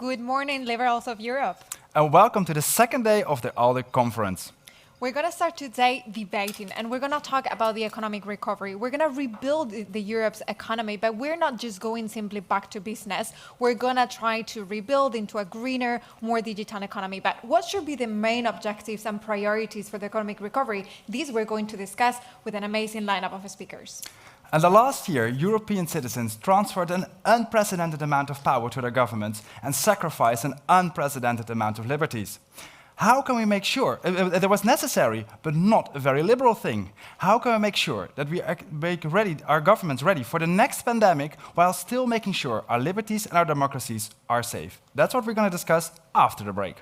Good morning, Liberals of Europe. And welcome to the second day of the ALDE conference. We're going to start today debating, and we're going to talk about the economic recovery. We're going to rebuild the Europe's economy, but we're not just going simply back to business. We're going to try to rebuild into a greener, more digital economy. But what should be the main objectives and priorities for the economic recovery? These we're going to discuss with an amazing lineup of speakers. And the last year, European citizens transferred an unprecedented amount of power to their governments and sacrificed an unprecedented amount of liberties. How can we make sure, that was necessary, but not a very liberal thing, how can we make sure that we make our governments ready for the next pandemic while still making sure our liberties and our democracies are safe? That's what we're going to discuss after the break.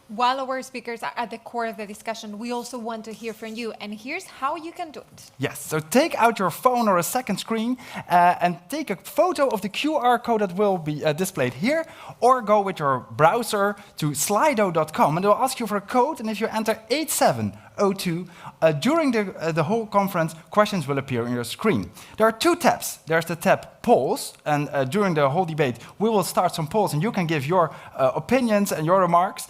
While our speakers are at the core of the discussion, we also want to hear from you, and here's how you can do it. Yes, so take out your phone or a second screen and take a photo of the QR code that will be displayed here, or go with your browser to slido.com and they'll ask you for a code, and if you enter 8702, during the whole conference, questions will appear on your screen. There are two tabs. There's the tab polls, and during the whole debate, we will start some polls, and you can give your opinions and your remarks.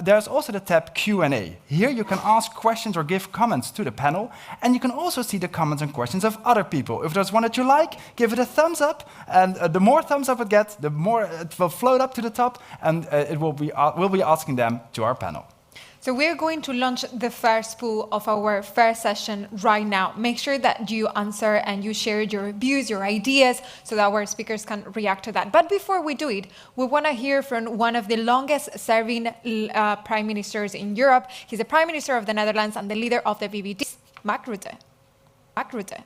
There's also the tab Q&A. Here you can ask questions or give comments to the panel, and you can also see the comments and questions of other people. If there's one that you like, give it a thumbs up, and the more thumbs up it gets, the more it will float up to the top, and we'll be asking them to our panel. So we're going to launch the first poll of our first session right now. Make sure that you answer and you share your views, your ideas, so that our speakers can react to that. But before we do it, we want to hear from one of the longest-serving prime ministers in Europe. He's the Prime Minister of the Netherlands and the leader of the VVD, Mark Rutte. Mark Rutte.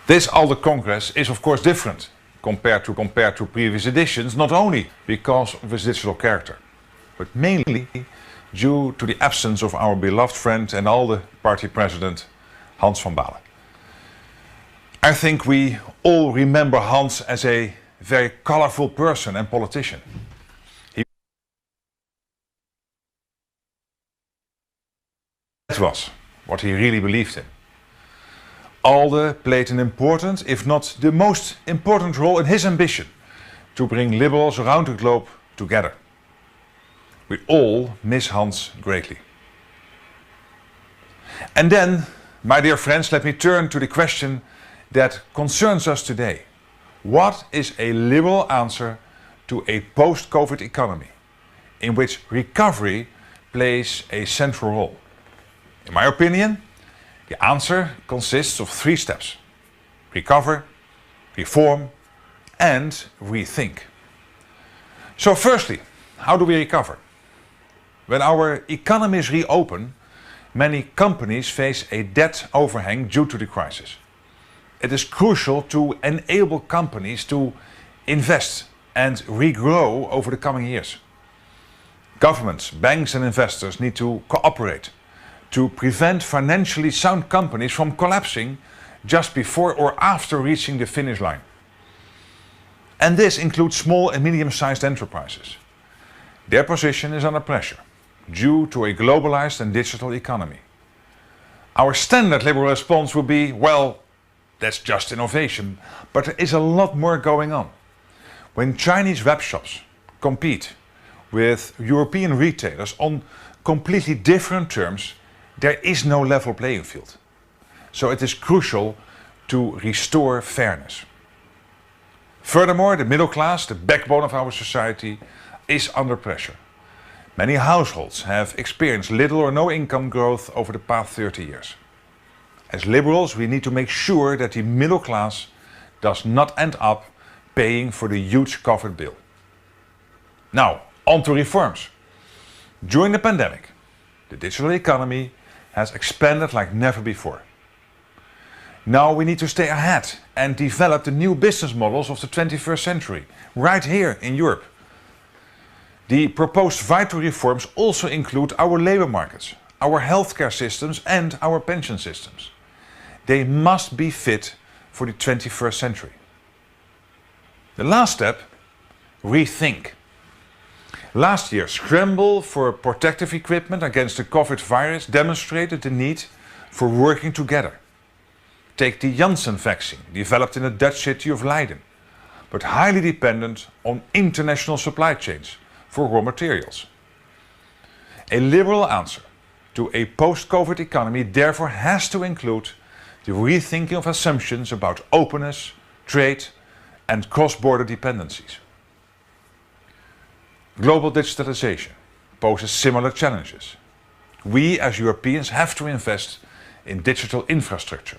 This ALDE Congress is of course different compared to previous editions, not only because of its digital character, but mainly due to the absence of our beloved friend and ALDE party president, Hans van Baalen. I think we all remember Hans as a very colorful person and politician. That was what he really believed in. ALDE played an important, if not the most important role in his ambition to bring liberals around the globe together. We all miss Hans greatly. And then, my dear friends, let me turn to the question that concerns us today. What is a liberal answer to a post-COVID economy in which recovery plays a central role? In my opinion, the answer consists of 3 steps: recover, reform, and rethink. So firstly, how do we recover? When our economies reopen, many companies face a debt overhang due to the crisis. It is crucial to enable companies to invest and regrow over the coming years. Governments, banks and investors need to cooperate to prevent financially sound companies from collapsing just before or after reaching the finish line. And this includes small and medium-sized enterprises. Their position is under pressure due to a globalized and digital economy. Our standard liberal response will be, well, that's just innovation, but there is a lot more going on. When Chinese web shops compete with European retailers on completely different terms, there is no level playing field. So it is crucial to restore fairness. Furthermore, the middle class, the backbone of our society, is under pressure. Many households have experienced little or no income growth over the past 30 years. As liberals, we need to make sure that the middle class does not end up paying for the huge COVID bill. Now, on to reforms. During the pandemic, the digital economy has expanded like never before. Now we need to stay ahead and develop the new business models of the 21st century, right here in Europe. The proposed vital reforms also include our labor markets, our healthcare systems and our pension systems. They must be fit for the 21st century. The last step, rethink. Last year's scramble for protective equipment against the COVID virus demonstrated the need for working together. Take the Janssen vaccine, developed in the Dutch city of Leiden, but highly dependent on international supply chains for raw materials. A liberal answer to a post-COVID economy therefore has to include the rethinking of assumptions about openness, trade and cross-border dependencies. Global digitalization poses similar challenges. We as Europeans have to invest in digital infrastructure.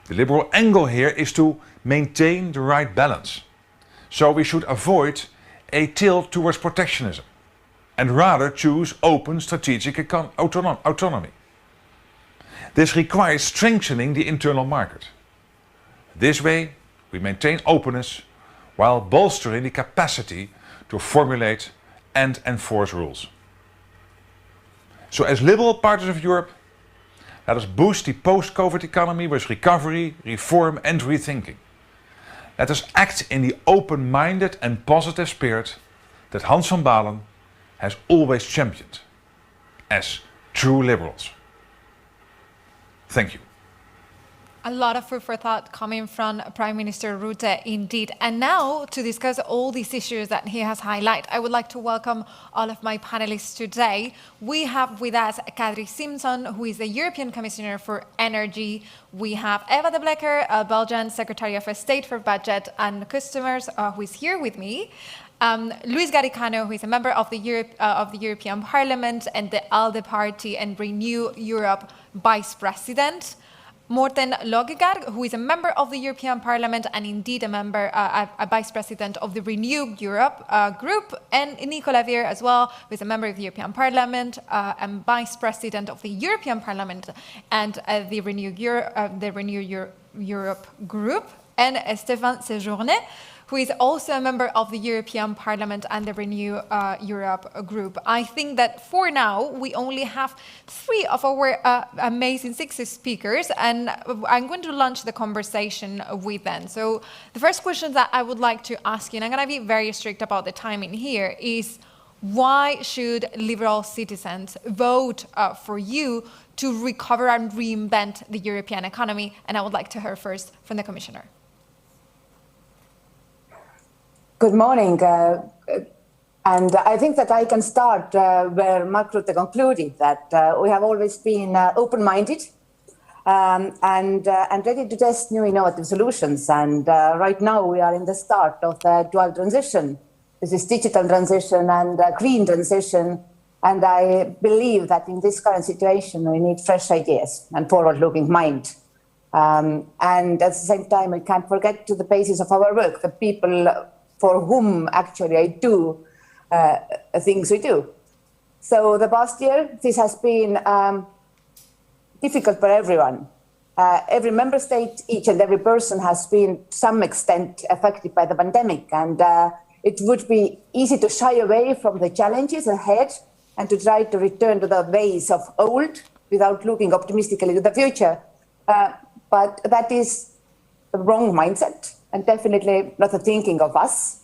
The liberal angle here is to maintain the right balance. So we should avoid a tilt towards protectionism and rather choose open strategic autonomy. This requires strengthening the internal market. This way, we maintain openness while bolstering the capacity to formulate and enforce rules. So as liberal partners of Europe, let us boost the post-COVID economy with recovery, reform and rethinking. Let us act in the open-minded and positive spirit that Hans van Baalen has always championed as true liberals. Thank you. A lot of food for thought coming from Prime Minister Rutte, indeed. And now, to discuss all these issues that he has highlighted, I would like to welcome all of my panelists today. We have with us Kadri Simson, who is the European Commissioner for Energy. We have Eva de Bleeker, a Belgian Secretary of State for Budget and Customers, who is here with me. Luis Garicano, who is a member of the European Parliament and the ALDE party and Renew Europe Vice President. Morten Løkkegaard, who is a member of the European Parliament and indeed a Vice President of the Renew Europe group, and Nicola Beer as well, who is a member of the European Parliament and Vice President of the European Parliament and the Renew Europe group, and Stéphane Séjourné, who is also a member of the European Parliament and the Renew Europe group. I think that for now, we only have 3 of our amazing 6 speakers, and I'm going to launch the conversation with them. So the first question that I would like to ask you, and I'm going to be very strict about the timing here, is why should liberal citizens vote for you to recover and reinvent the European economy? And I would like to hear first from the Commissioner. Good morning, and I think that I can start where Mark Rutte concluded, that we have always been open-minded and ready to test new innovative solutions. And right now we are in the start of the dual transition. This is digital transition and green transition. And I believe that in this current situation, we need fresh ideas and forward-looking mind. And at the same time, we can't forget to the basis of our work, the people for whom actually I do things we do. So the past year, this has been difficult for everyone. Every member state, each and every person has been to some extent affected by the pandemic, and it would be easy to shy away from the challenges ahead and to try to return to the ways of old without looking optimistically to the future. But that is the wrong mindset, and definitely not the thinking of us.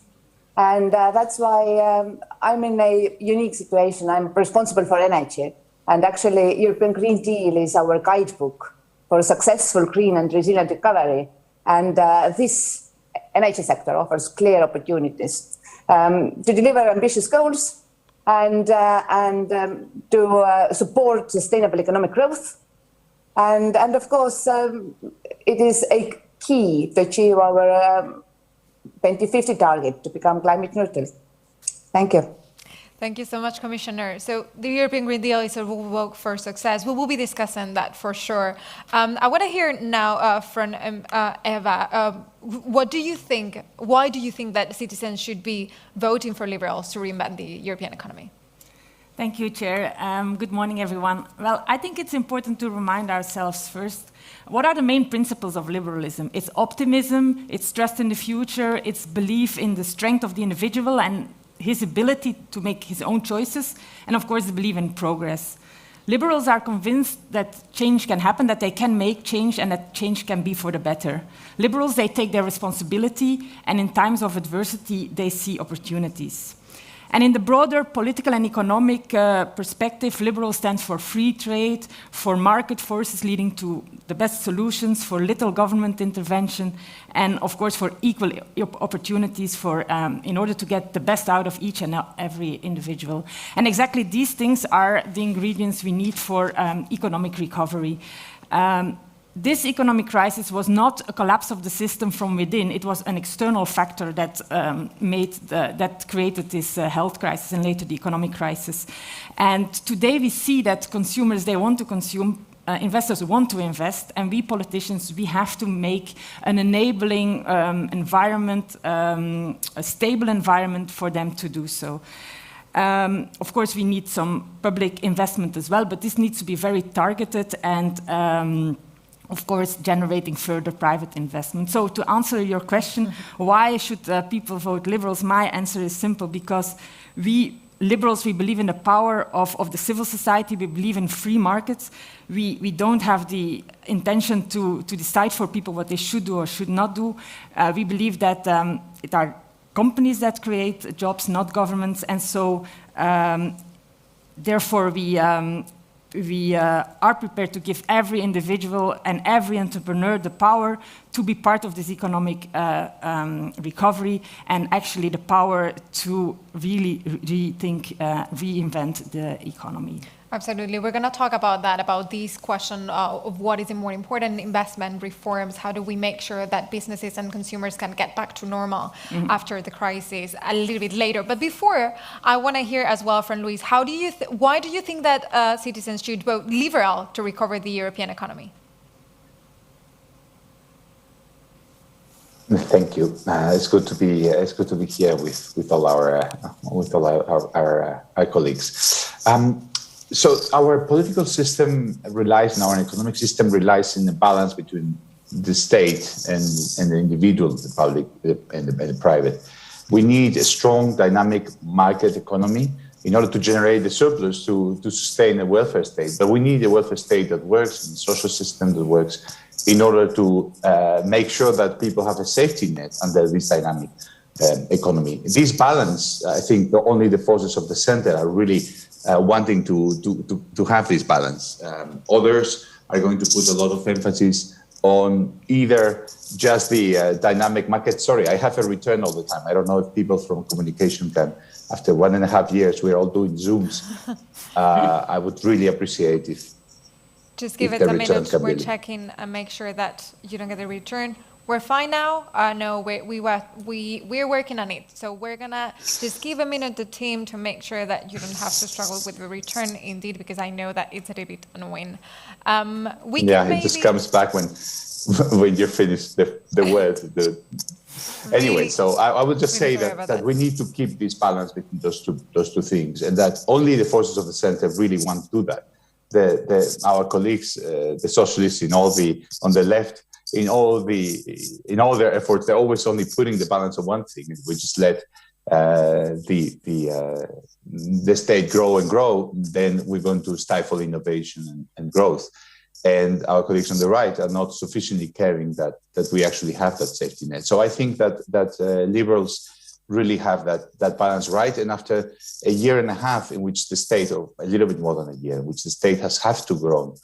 And that's why I'm in a unique situation. I'm responsible for energy. And actually, European Green Deal is our guidebook for a successful green and resilient recovery. And this energy sector offers clear opportunities to deliver ambitious goals and to support sustainable economic growth. And of course, it is a key to achieve our 2050 target to become climate neutral. Thank you. Thank you so much, Commissioner. So the European Green Deal is a rule for success. We will be discussing that for sure. I want to hear now from Eva. What do you think? Why do you think that citizens should be voting for liberals to reinvent the European economy? Thank you, Chair. Good morning, everyone. Well, I think it's important to remind ourselves first, what are the main principles of liberalism? It's optimism, it's trust in the future, it's belief in the strength of the individual and his ability to make his own choices, and of course, the belief in progress. Liberals are convinced that change can happen, that they can make change, and that change can be for the better. Liberals, they take their responsibility, and in times of adversity, they see opportunities. And in the broader political and economic perspective, liberal stands for free trade, for market forces leading to the best solutions, for little government intervention, and of course for equal opportunities in order to get the best out of each and every individual. And exactly these things are the ingredients we need for economic recovery. This economic crisis was not a collapse of the system from within. It was an external factor that that created this health crisis and later the economic crisis. And today we see that consumers, they want to consume, investors want to invest, and we politicians, we have to make an enabling environment, a stable environment for them to do so. Of course, we need some public investment as well, but this needs to be very targeted and of course, generating further private investment. So to answer your question, why should people vote Liberals? My answer is simple, because we Liberals, we believe in the power of the civil society, we believe in free markets. We don't have the intention to decide for people what they should do or should not do. We believe that it are companies that create jobs, not governments, and so therefore we are prepared to give every individual and every entrepreneur the power to be part of this economic recovery, and actually the power to really rethink, reinvent the economy. Absolutely. We're going to talk about that, about this question of what is more important, investment, reforms, how do we make sure that businesses and consumers can get back to normal after the crisis a little bit later. But before, I want to hear as well from Luis, why do you think that citizens should vote Liberal to recover the European economy? Thank you. It's good to be here with all our colleagues. So our political system relies, and our economic system relies in the balance between the state and the individual, the public and the private. We need a strong, dynamic market economy in order to generate the surplus to sustain a welfare state. But we need a welfare state that works, and a social system that works, in order to make sure that people have a safety net under this dynamic economy. This balance, I think, only the forces of the center are really wanting to have this balance. Others are going to put a lot of emphasis on either just the dynamic market. Sorry, I have a return all the time. I don't know if people from communication can, after 1.5 years, we're all doing Zooms. I would really appreciate if just give it a minute. We're checking and make sure that you don't get a return. We're fine now. No, we're working on it. So we're gonna just give a minute to the team to make sure that you don't have to struggle with the return, indeed, because I know that it's a little bit annoying. It just comes back when you finish the word. Anyway, so I would just say that we need to keep this balance between those two things, and that only the forces of the center really want to do that. Our colleagues, the socialists on the left, in all their efforts, they're always only putting the balance on one thing, we just let the state grow and grow, then we're going to stifle innovation and growth. And our colleagues on the right are not sufficiently caring that we actually have that safety net. So I think that Liberals really have that balance right. And after 1.5 years in which the state, or a little bit more than a year, in which the state has had to grow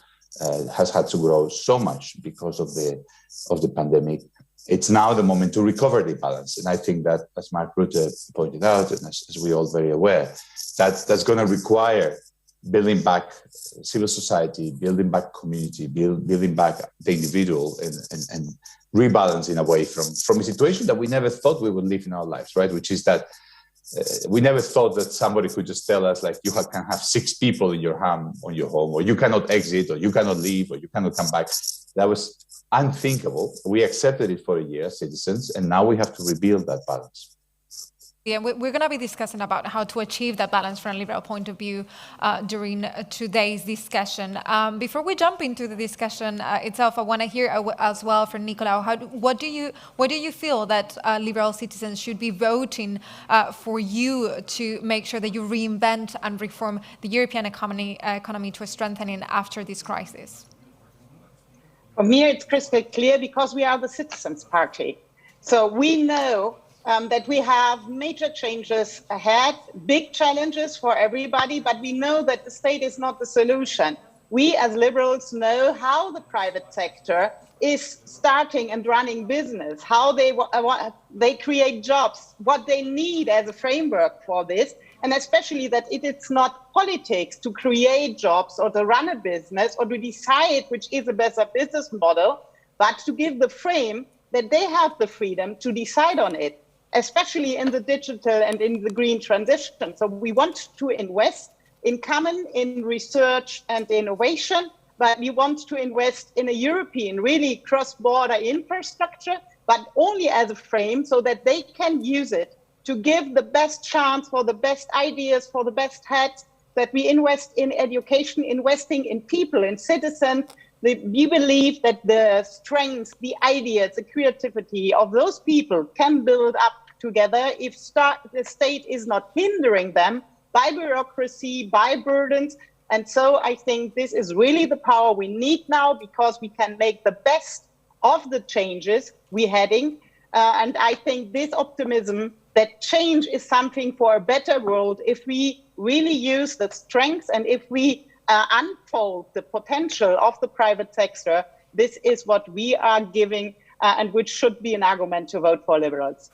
so much because of the pandemic, it's now the moment to recover the balance. And I think that, as Mark Rutte pointed out, and as we all very aware, that's going to require building back civil society, building back community, building back the individual, and rebalancing away from a situation that we never thought we would live in our lives, right? Which is that we never thought that somebody could just tell us, like, you can have 6 people in your home, or you cannot exit, or you cannot leave, or you cannot come back. That was unthinkable. We accepted it for a year, citizens, and now we have to rebuild that balance. Yeah, we're going to be discussing about how to achieve that balance from a liberal point of view during today's discussion. Before we jump into the discussion itself, I want to hear as well from Nicola. What do you feel that liberal citizens should be voting for you to make sure that you reinvent and reform the European economy to a strengthening after this crisis? For me, it's crystal clear, because we are the Citizens' Party. So we know that we have major changes ahead, big challenges for everybody, but we know that the state is not the solution. We as liberals know how the private sector is starting and running business, how they create jobs, what they need as a framework for this, and especially that it's not politics to create jobs or to run a business or to decide which is a better business model, but to give the frame that they have the freedom to decide on it, especially in the digital and in the green transition. So we want to invest in common, in research and innovation, but we want to invest in a European, really cross-border infrastructure, but only as a frame so that they can use it to give the best chance for the best ideas, for the best heads, that we invest in education, investing in people, in citizens. We believe that the strengths, the ideas, the creativity of those people can build up together if the state is not hindering them by bureaucracy, by burdens. And so I think this is really the power we need now, because we can make the best of the changes we're heading. And I think this optimism that change is something for a better world, if we really use the strengths and if we unfold the potential of the private sector, this is what we are giving and which should be an argument to vote for Liberals.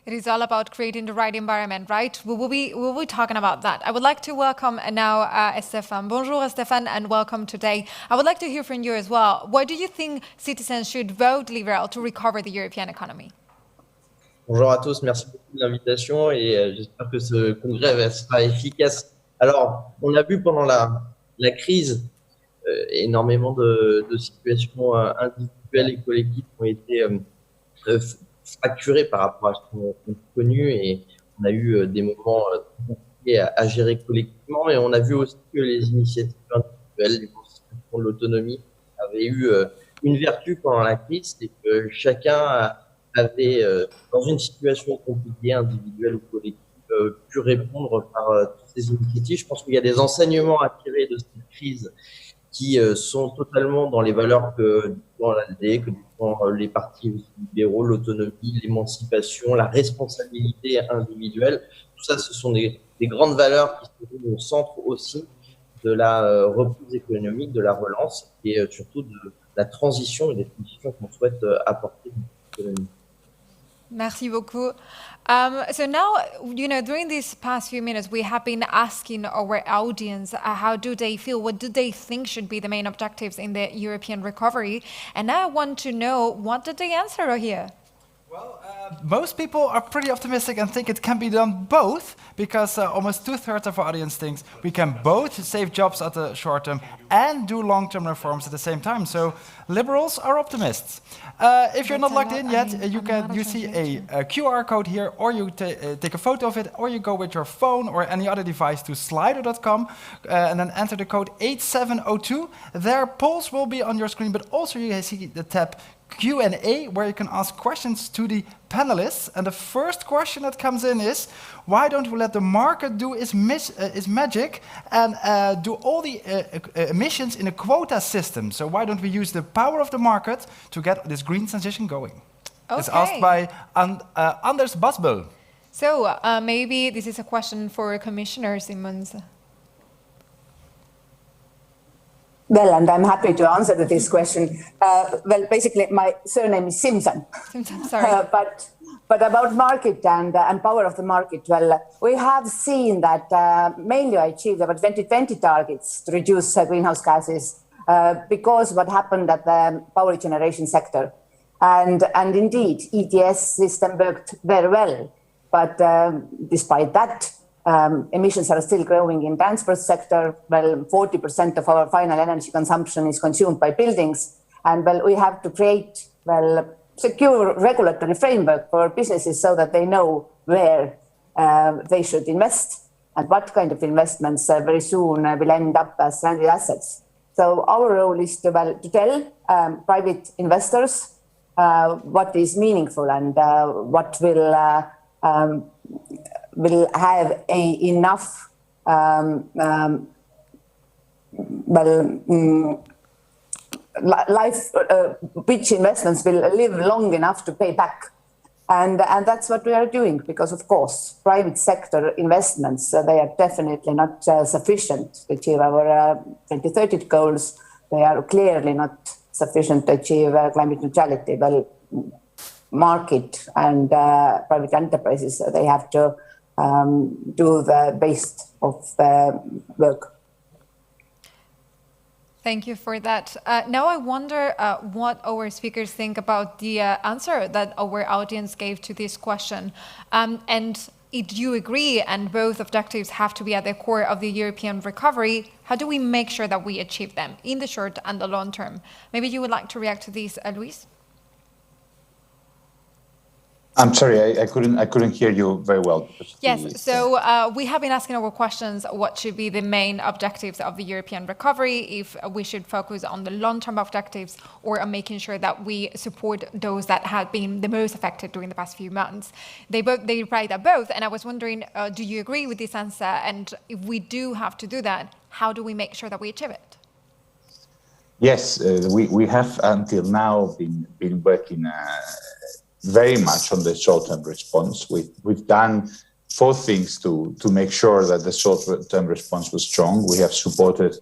It is all about creating the right environment, right? We will be talking about that. I would like to welcome now Stéphane. Bonjour, Stéphane, and welcome today. I would like to hear from you as well. Why do you think citizens should vote Liberal to recover the European economy? Bonjour à tous, merci beaucoup de l'invitation et j'espère que ce congrès sera efficace. Alors, on a vu pendant la crise énormément de situations individuelles et collectives qui ont été fracturées par rapport à ce qu'on a connu, et on a eu des moments compliqués à gérer collectivement, et on a vu aussi que les initiatives individuelles, les constitutions de l'autonomie avaient eu une vertu pendant la crise, c'est que chacun avait, dans une situation compliquée, individuelle ou collective, pu répondre par toutes ces initiatives. Je pense qu'il y a des enseignements à tirer de cette crise qui sont totalement dans les valeurs que dans l'ALDE, que dans les partis libéraux, l'autonomie, l'émancipation, la responsabilité individuelle. Tout ça, ce sont des grandes valeurs qui sont au centre aussi de la reprise économique, de la relance et surtout de la transition et des conditions qu'on souhaite apporter à l'économie. Merci beaucoup. So now, during these past few minutes, we have been asking our audience how do they feel, what do they think should be the main objectives in the European recovery? And now I want to know, what did they answer here? Well, most people are pretty optimistic and think it can be done both, because almost 2/3 of our audience thinks we can both save jobs at the short term and do long-term reforms at the same time. So liberals are optimists. If you're not logged in yet, you see a QR code here, or you take a photo of it, or you go with your phone or any other device to slido.com and then enter the code 8702. Their polls will be on your screen, but also you see the tab Q&A, where you can ask questions to the panelists. And the first question that comes in is, why don't we let the market do its magic and do all the emissions in a quota system? So why don't we use the power of the market to get this green transition going? Okay. It's asked by Anders Basbel. So maybe this is a question for Commissioner Simons. Well, and I'm happy to answer to this question. Well, basically, my surname is Simson. Simson, sorry. But about market and power of the market, well, we have seen that mainly achieved about 2020 targets to reduce greenhouse gases because what happened at the power generation sector. And indeed, ETS system worked very well. But despite that, emissions are still growing in transport sector. Well, 40% of our final energy consumption is consumed by buildings. And well, we have to create, secure regulatory framework for businesses so that they know where they should invest and what kind of investments very soon will end up as stranded assets. So our role is to tell private investors what is meaningful and what will have enough life, which investments will live long enough to pay back. And that's what we are doing, because, of course, private sector investments, they are definitely not sufficient to achieve our 2030 goals. They are clearly not sufficient to achieve climate neutrality. Well, market and private enterprises, they have to do the base of the work. Thank you for that. Now I wonder what our speakers think about the answer that our audience gave to this question. And if you agree and both objectives have to be at the core of the European recovery, how do we make sure that we achieve them in the short and the long term? Maybe you would like to react to this, Luis? I'm sorry, I couldn't hear you very well. Yes, so we have been asking our questions, what should be the main objectives of the European recovery, if we should focus on the long-term objectives or on making sure that we support those that have been the most affected during the past few months. They write that both, and I was wondering, do you agree with this answer? And if we do have to do that, how do we make sure that we achieve it? Yes, we have until now been working very much on the short-term response. We've done 4 things to make sure that the short-term response was strong. We have supported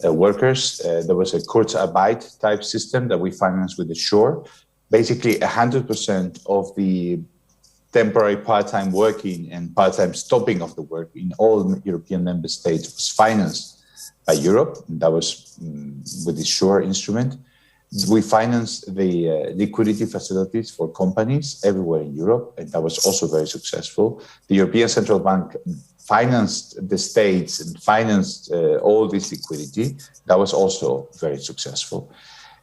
workers. There was a Kurzarbeit type system that we financed with the SURE. Basically, 100% of the temporary part-time working and part-time stopping of the work in all European member states was financed by Europe. That was with the SURE instrument. We financed the liquidity facilities for companies everywhere in Europe, and that was also very successful. The European Central Bank financed the states and financed all this liquidity. That was also very successful.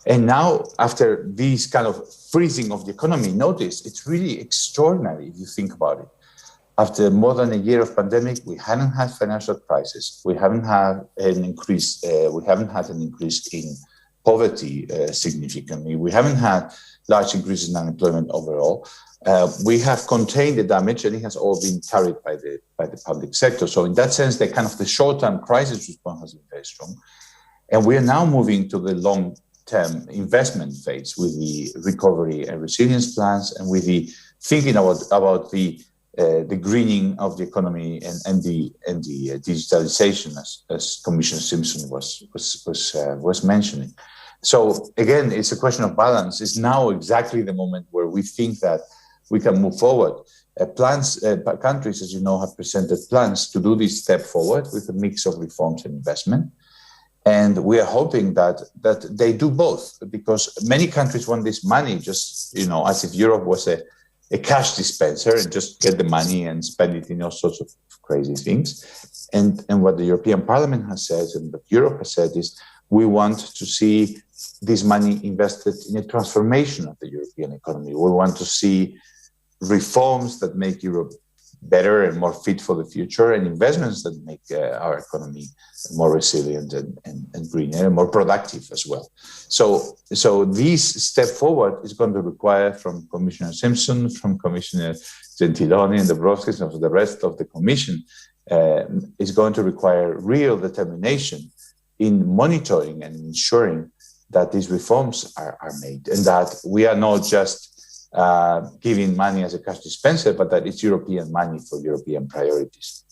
And now, after this kind of freezing of the economy, notice it's really extraordinary if you think about it. After more than a year of pandemic, we haven't had financial crisis. We haven't had an increase. In poverty significantly. We haven't had large increases in unemployment overall. We have contained the damage, and it has all been carried by the public sector. So in that sense, the short-term crisis response has been very strong. And we are now moving to the long-term investment phase with the recovery and resilience plans, and with the thinking about the greening of the economy and the digitalization, as Commissioner Simson was mentioning. So again, it's a question of balance. It's now exactly the moment where we think that we can move forward. Countries, as you know, have presented plans to do this step forward with a mix of reforms and investment. And we are hoping that they do both, because many countries want this money just, as if Europe was a cash dispenser and just get the money and spend it in all sorts of crazy things. And what the European Parliament has said and what Europe has said is we want to see this money invested in a transformation of the European economy. We want to see reforms that make Europe better and more fit for the future, and investments that make our economy more resilient and greener and more productive as well. So this step forward is going to require from Commissioner Simson, from Commissioner Gentiloni and Dombrovskis, and from the rest of the Commission, is going to require real determination in monitoring and ensuring that these reforms are made, and that we are not just giving money as a cash dispenser, but that it's European money for European priorities.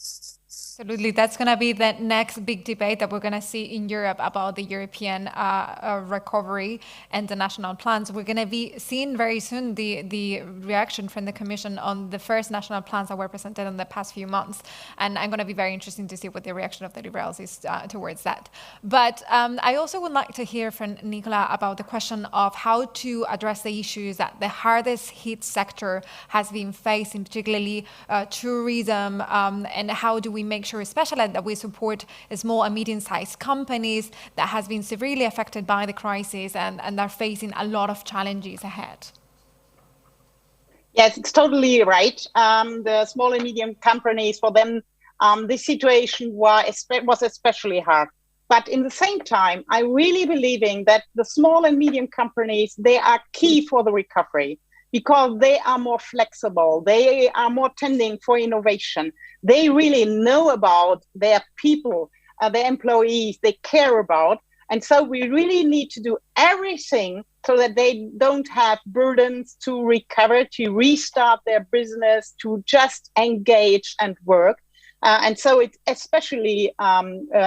Absolutely. That's going to be the next big debate that we're going to see in Europe about the European recovery and the national plans. We're going to be seeing very soon the reaction from the Commission on the first national plans that were presented in the past few months. And I'm going to be very interested to see what the reaction of the Liberals is towards that. But I also would like to hear from Nicola about the question of how to address the issues that the hardest hit sector has been facing, particularly tourism, and how do we make sure, especially that we support small and medium-sized companies that has been severely affected by the crisis and are facing a lot of challenges ahead. Yes, it's totally right. The small and medium companies, for them, this situation was especially hard. But in the same time, I really believing that the small and medium companies, they are key for the recovery, because they are more flexible, they are more tending for innovation. They really know about their people, their employees, they care about. And so we really need to do everything so that they don't have burdens to recover, to restart their business, to just engage and work. And so it's especially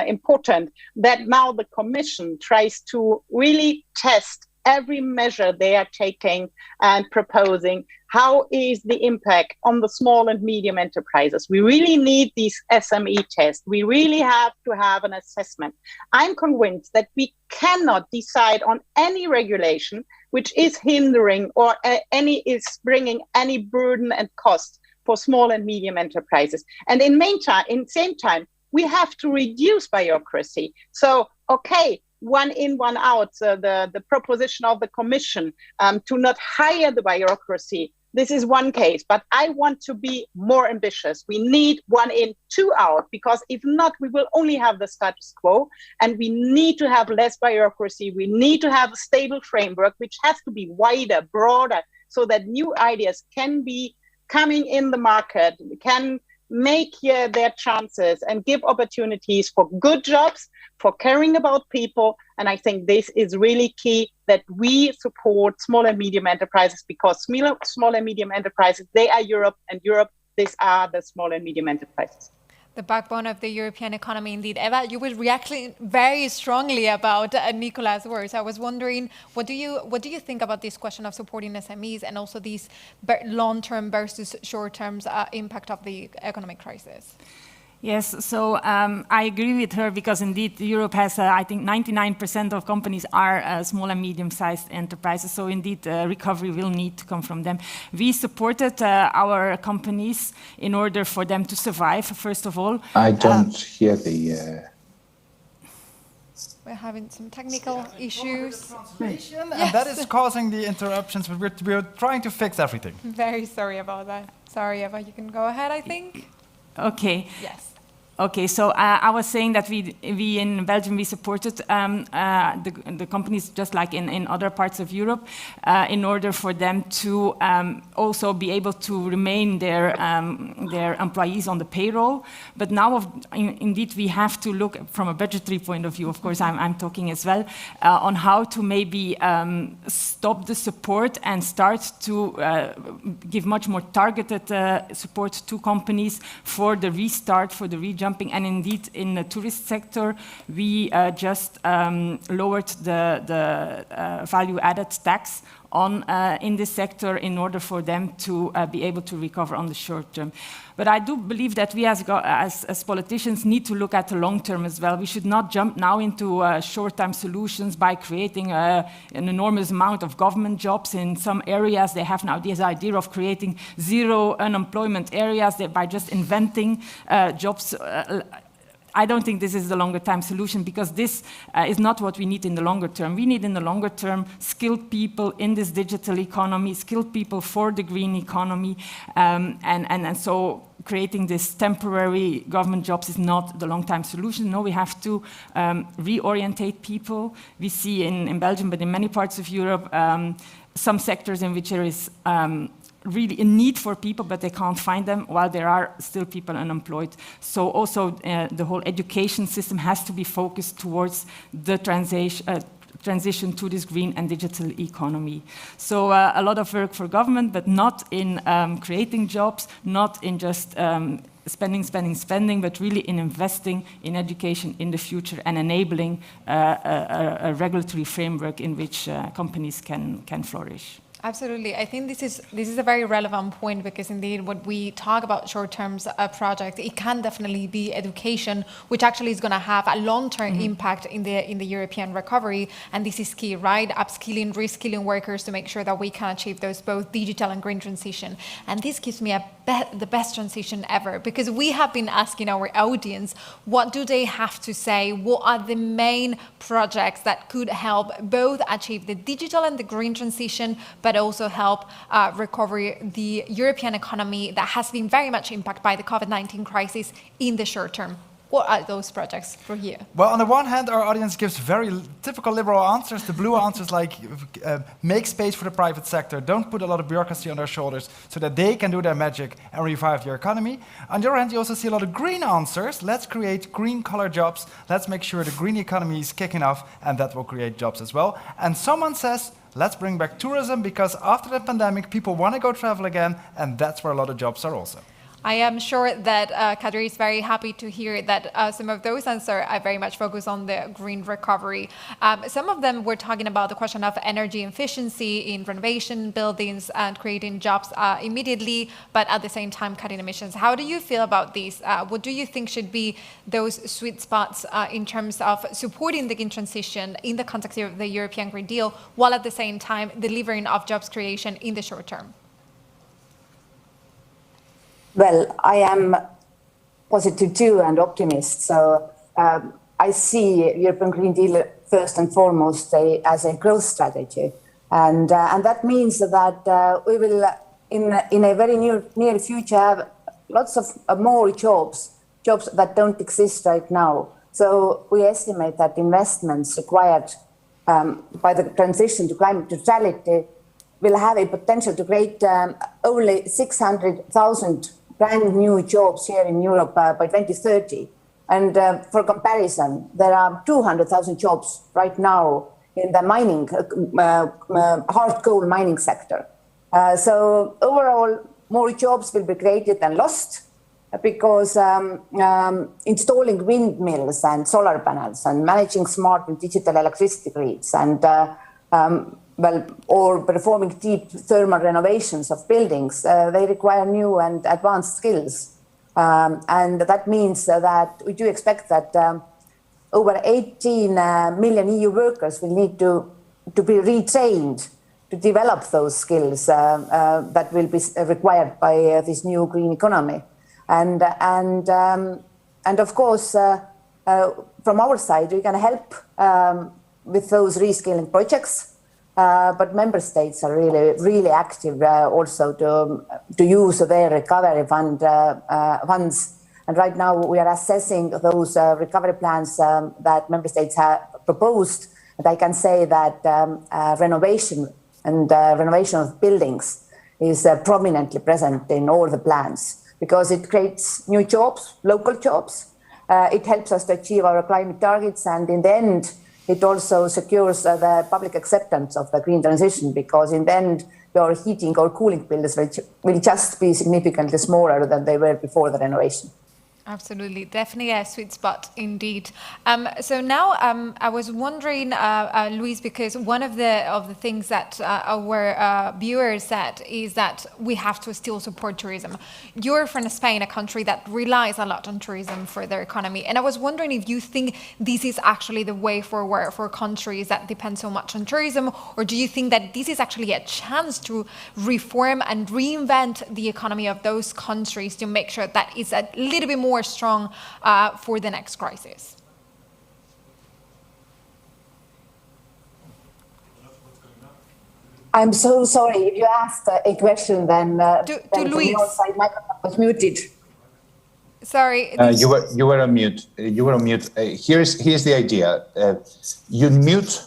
important that now the Commission tries to really test every measure they are taking and proposing. How is the impact on the small and medium enterprises? We really need these SME tests. We really have to have an assessment. I'm convinced that we cannot decide on any regulation which is hindering or is bringing any burden and cost for small and medium enterprises. And in the same time, we have to reduce bureaucracy. So, okay, one in, one out, the proposition of the Commission to not hire the bureaucracy. This is one case, but I want to be more ambitious. We need 1 in, 2 out, because if not, we will only have the status quo, and we need to have less bureaucracy. We need to have a stable framework, which has to be wider, broader, so that new ideas can be coming in the market, can make their chances and give opportunities for good jobs, for caring about people. And I think this is really key, that we support small and medium enterprises, because small and medium enterprises, they are Europe, and Europe, these are the small and medium enterprises. The backbone of the European economy, indeed. Eva, you were reacting very strongly about Nicola's words. I was wondering, what do you think about this question of supporting SMEs and also these long-term versus short-term impact of the economic crisis? Yes, so I agree with her, because indeed Europe has, I think 99% of companies are small and medium-sized enterprises, so indeed recovery will need to come from them. We supported our companies in order for them to survive, first of all. I don't hear the... We're having some technical issues. Yes. And that is causing the interruptions, but we're trying to fix everything. Very sorry about that. Sorry, Eva, you can go ahead, I think. Okay. Yes. Okay, so I was saying that we in Belgium, we supported the companies, just like in other parts of Europe, in order for them to also be able to remain their employees on the payroll. But now, indeed, we have to look from a budgetary point of view, of course, I'm talking as well, on how to maybe stop the support and start to give much more targeted support to companies for the restart, for the rejumping. And indeed, in the tourist sector, we just lowered the value-added tax on in this sector in order for them to be able to recover on the short term. But I do believe that we as politicians need to look at the long term as well. We should not jump now into short-term solutions by creating an enormous amount of government jobs in some areas. They have now this idea of creating zero unemployment areas by just inventing jobs. I don't think this is the longer time solution, because this is not what we need in the longer term. We need in the longer term skilled people in this digital economy, skilled people for the green economy, and so creating this temporary government jobs is not the long-term solution. No, we have to reorientate people. We see in Belgium, but in many parts of Europe, some sectors in which there is really a need for people, but they can't find them, while there are still people unemployed. So also the whole education system has to be focused towards the transition to this green and digital economy. So a lot of work for government, but not in creating jobs, not in just spending, but really in investing in education in the future and enabling a regulatory framework in which companies can flourish. Absolutely. I think this is a very relevant point, because indeed when we talk about short-term projects, it can definitely be education, which actually is going to have a long-term impact in the European recovery. And this is key, right? Upskilling, reskilling workers to make sure that we can achieve those both digital and green transition. And this gives me the best transition ever, because we have been asking our audience, what do they have to say? What are the main projects that could help both achieve the digital and the green transition, but also help recover the European economy that has been very much impacted by the COVID-19 crisis in the short term? What are those projects for you? Well, on the one hand, our audience gives very typical liberal answers. The blue answers like make space for the private sector, don't put a lot of bureaucracy on their shoulders so that they can do their magic and revive the economy. On the other hand, you also see a lot of green answers. Let's create green-collar jobs. Let's make sure the green economy is kicking off, and that will create jobs as well. And someone says, let's bring back tourism, because after the pandemic, people want to go travel again, and that's where a lot of jobs are also. I am sure that Kadri is very happy to hear that some of those answers are very much focused on the green recovery. Some of them were talking about the question of energy efficiency in renovation buildings and creating jobs immediately, but at the same time cutting emissions. How do you feel about these? What do you think should be those sweet spots in terms of supporting the green transition in the context of the European Green Deal, while at the same time delivering of jobs creation in the short term? Well, I am positive too and optimist. So I see European Green Deal first and foremost as a growth strategy. And that means that we will, in a very near future, have lots of more jobs that don't exist right now. So we estimate that investments required by the transition to climate neutrality will have a potential to create only 600,000 brand new jobs here in Europe by 2030. And for comparison, there are 200,000 jobs right now in the mining, hard coal mining sector. So overall, more jobs will be created than lost because installing windmills and solar panels and managing smart and digital electricity grids and or performing deep thermal renovations of buildings, they require new and advanced skills. And that means that we do expect that over 18 million EU workers will need to be retrained to develop those skills that will be required by this new green economy. And of course, from our side, we can help with those reskilling projects. But member states are really active also to use their recovery funds. And right now we are assessing those recovery plans that member states have proposed. And I can say that renovation of buildings is prominently present in all the plans because it creates new jobs, local jobs. It helps us to achieve our climate targets, and in the end, it also secures the public acceptance of the green transition because in the end, your heating or cooling bills will just be significantly smaller than they were before the renovation. Absolutely, definitely a sweet spot indeed. So now I was wondering, Luis, because one of the things that our viewers said is that we have to still support tourism. You're from Spain, a country that relies a lot on tourism for their economy, and I was wondering if you think this is actually the way forward for countries that depend so much on tourism, or do you think that this is actually a chance to reform and reinvent the economy of those countries to make sure that it's a little bit more strong for the next crisis? I'm so sorry. If you asked a question, then to Luis. My microphone was muted. Sorry. You were on mute. You were on mute. Here's the idea. You mute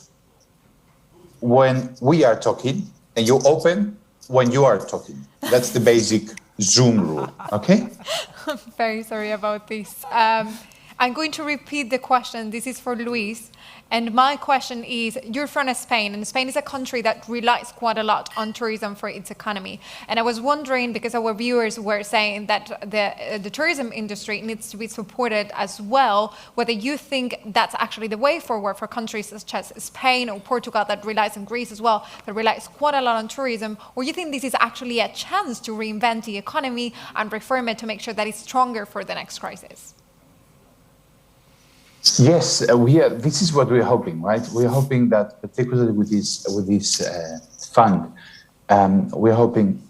when we are talking, and you open when you are talking. That's the basic Zoom rule. Okay. I'm very sorry about this. I'm going to repeat the question. This is for Luis. And my question is, you're from Spain, and Spain is a country that relies quite a lot on tourism for its economy. And I was wondering, because our viewers were saying that the tourism industry needs to be supported as well, whether you think that's actually the way forward for countries such as Spain or Portugal that relies on Greece as well, that relies quite a lot on tourism, or you think this is actually a chance to reinvent the economy and reform it to make sure that it's stronger for the next crisis? Yes, this is what we're hoping, right? We're hoping that, particularly with this fund, we're hoping.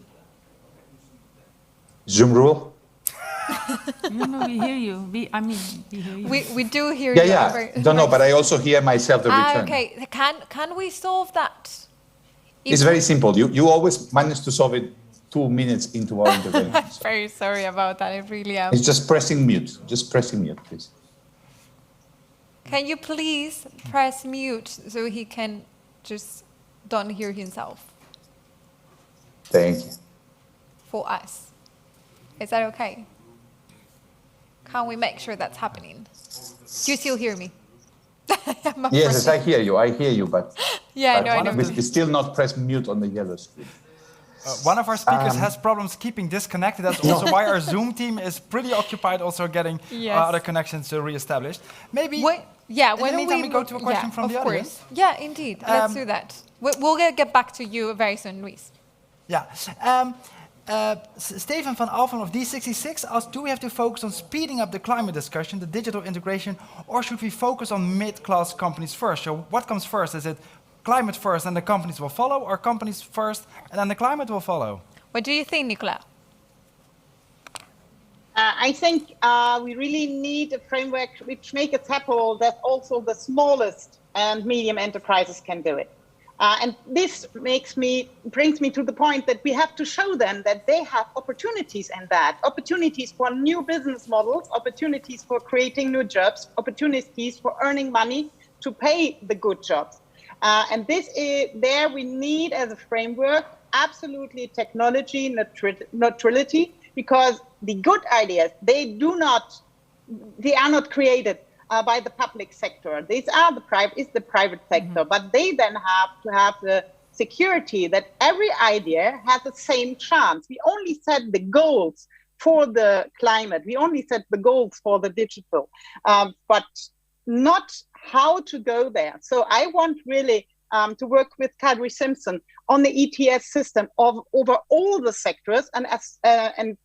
Zoom rule. No, we hear you. We hear you. We do hear you. Yeah. Don't know, but I also hear myself the return. Okay. Can we solve that? It's very simple. You always manage to solve it 2 minutes into our intervention. I'm very sorry about that. I really am. It's just pressing mute. Just pressing mute, please. Can you please press mute so he can just don't hear himself? Thank you. For us. Is that okay? Can we make sure that's happening? Do you still hear me? Yes, I hear you, but yeah, I know. It's still not press mute on the yellow screen. One of our speakers has problems keeping disconnected. That's also why our Zoom team is pretty occupied also getting other connections reestablished. Maybe when in the meantime we go to a question from the audience. Yeah, indeed. Let's do that. We'll get back to you very soon, Luis. Yeah. Stephen van Alphen of D66 asked, do we have to focus on speeding up the climate discussion, the digital integration, or should we focus on mid-class companies first? So what comes first? Is it climate first and the companies will follow, or companies first and then the climate will follow? What do you think, Nicola? I think we really need a framework which makes it happen that also the smallest and medium enterprises can do it. And this brings me to the point that we have to show them that they have opportunities in that, opportunities for new business models, opportunities for creating new jobs, opportunities for earning money to pay the good jobs. And there we need as a framework absolutely technology neutrality, because the good ideas, they are not created by the public sector. These are the private sector, but they then have to have the security that every idea has the same chance. We only set the goals for the climate. We only set the goals for the digital, but not how to go there. So I want really to work with Kadri Simson on the ETS system over all the sectors, and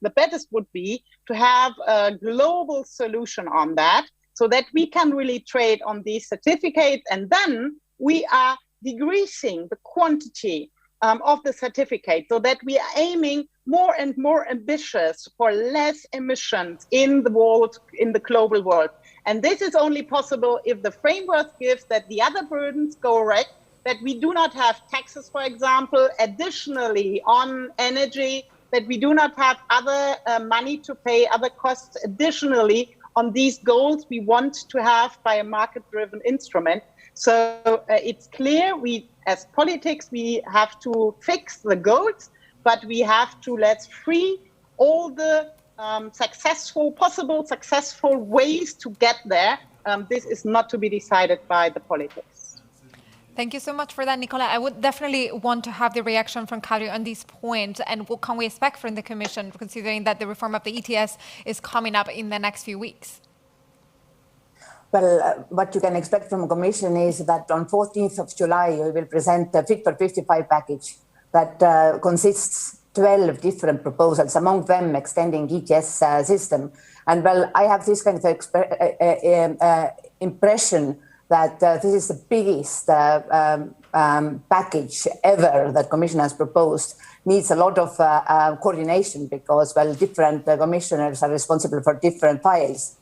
the best would be to have a global solution on that, so that we can really trade on these certificates, and then we are decreasing the quantity of the certificate, so that we are aiming more and more ambitious for less emissions in the world, in the global world. And this is only possible if the framework gives that the other burdens go correct, that we do not have taxes, for example, additionally on energy, that we do not have other money to pay, other costs additionally on these goals we want to have by a market-driven instrument. So it's clear we, as politics, we have to fix the goals, but we have to let's free all the possible successful ways to get there. This is not to be decided by the politics. Thank you so much for that, Nicola. I would definitely want to have the reaction from Kadri on this point, and what can we expect from the Commission, considering that the reform of the ETS is coming up in the next few weeks? Well, what you can expect from the Commission is that on 14th of July, we will present a Fit for 55 package that consists 12 different proposals, among them extending ETS system. And well, I have this kind of impression that this is the biggest package ever that Commission has proposed. Needs a lot of coordination because, well, different commissioners are responsible for different files.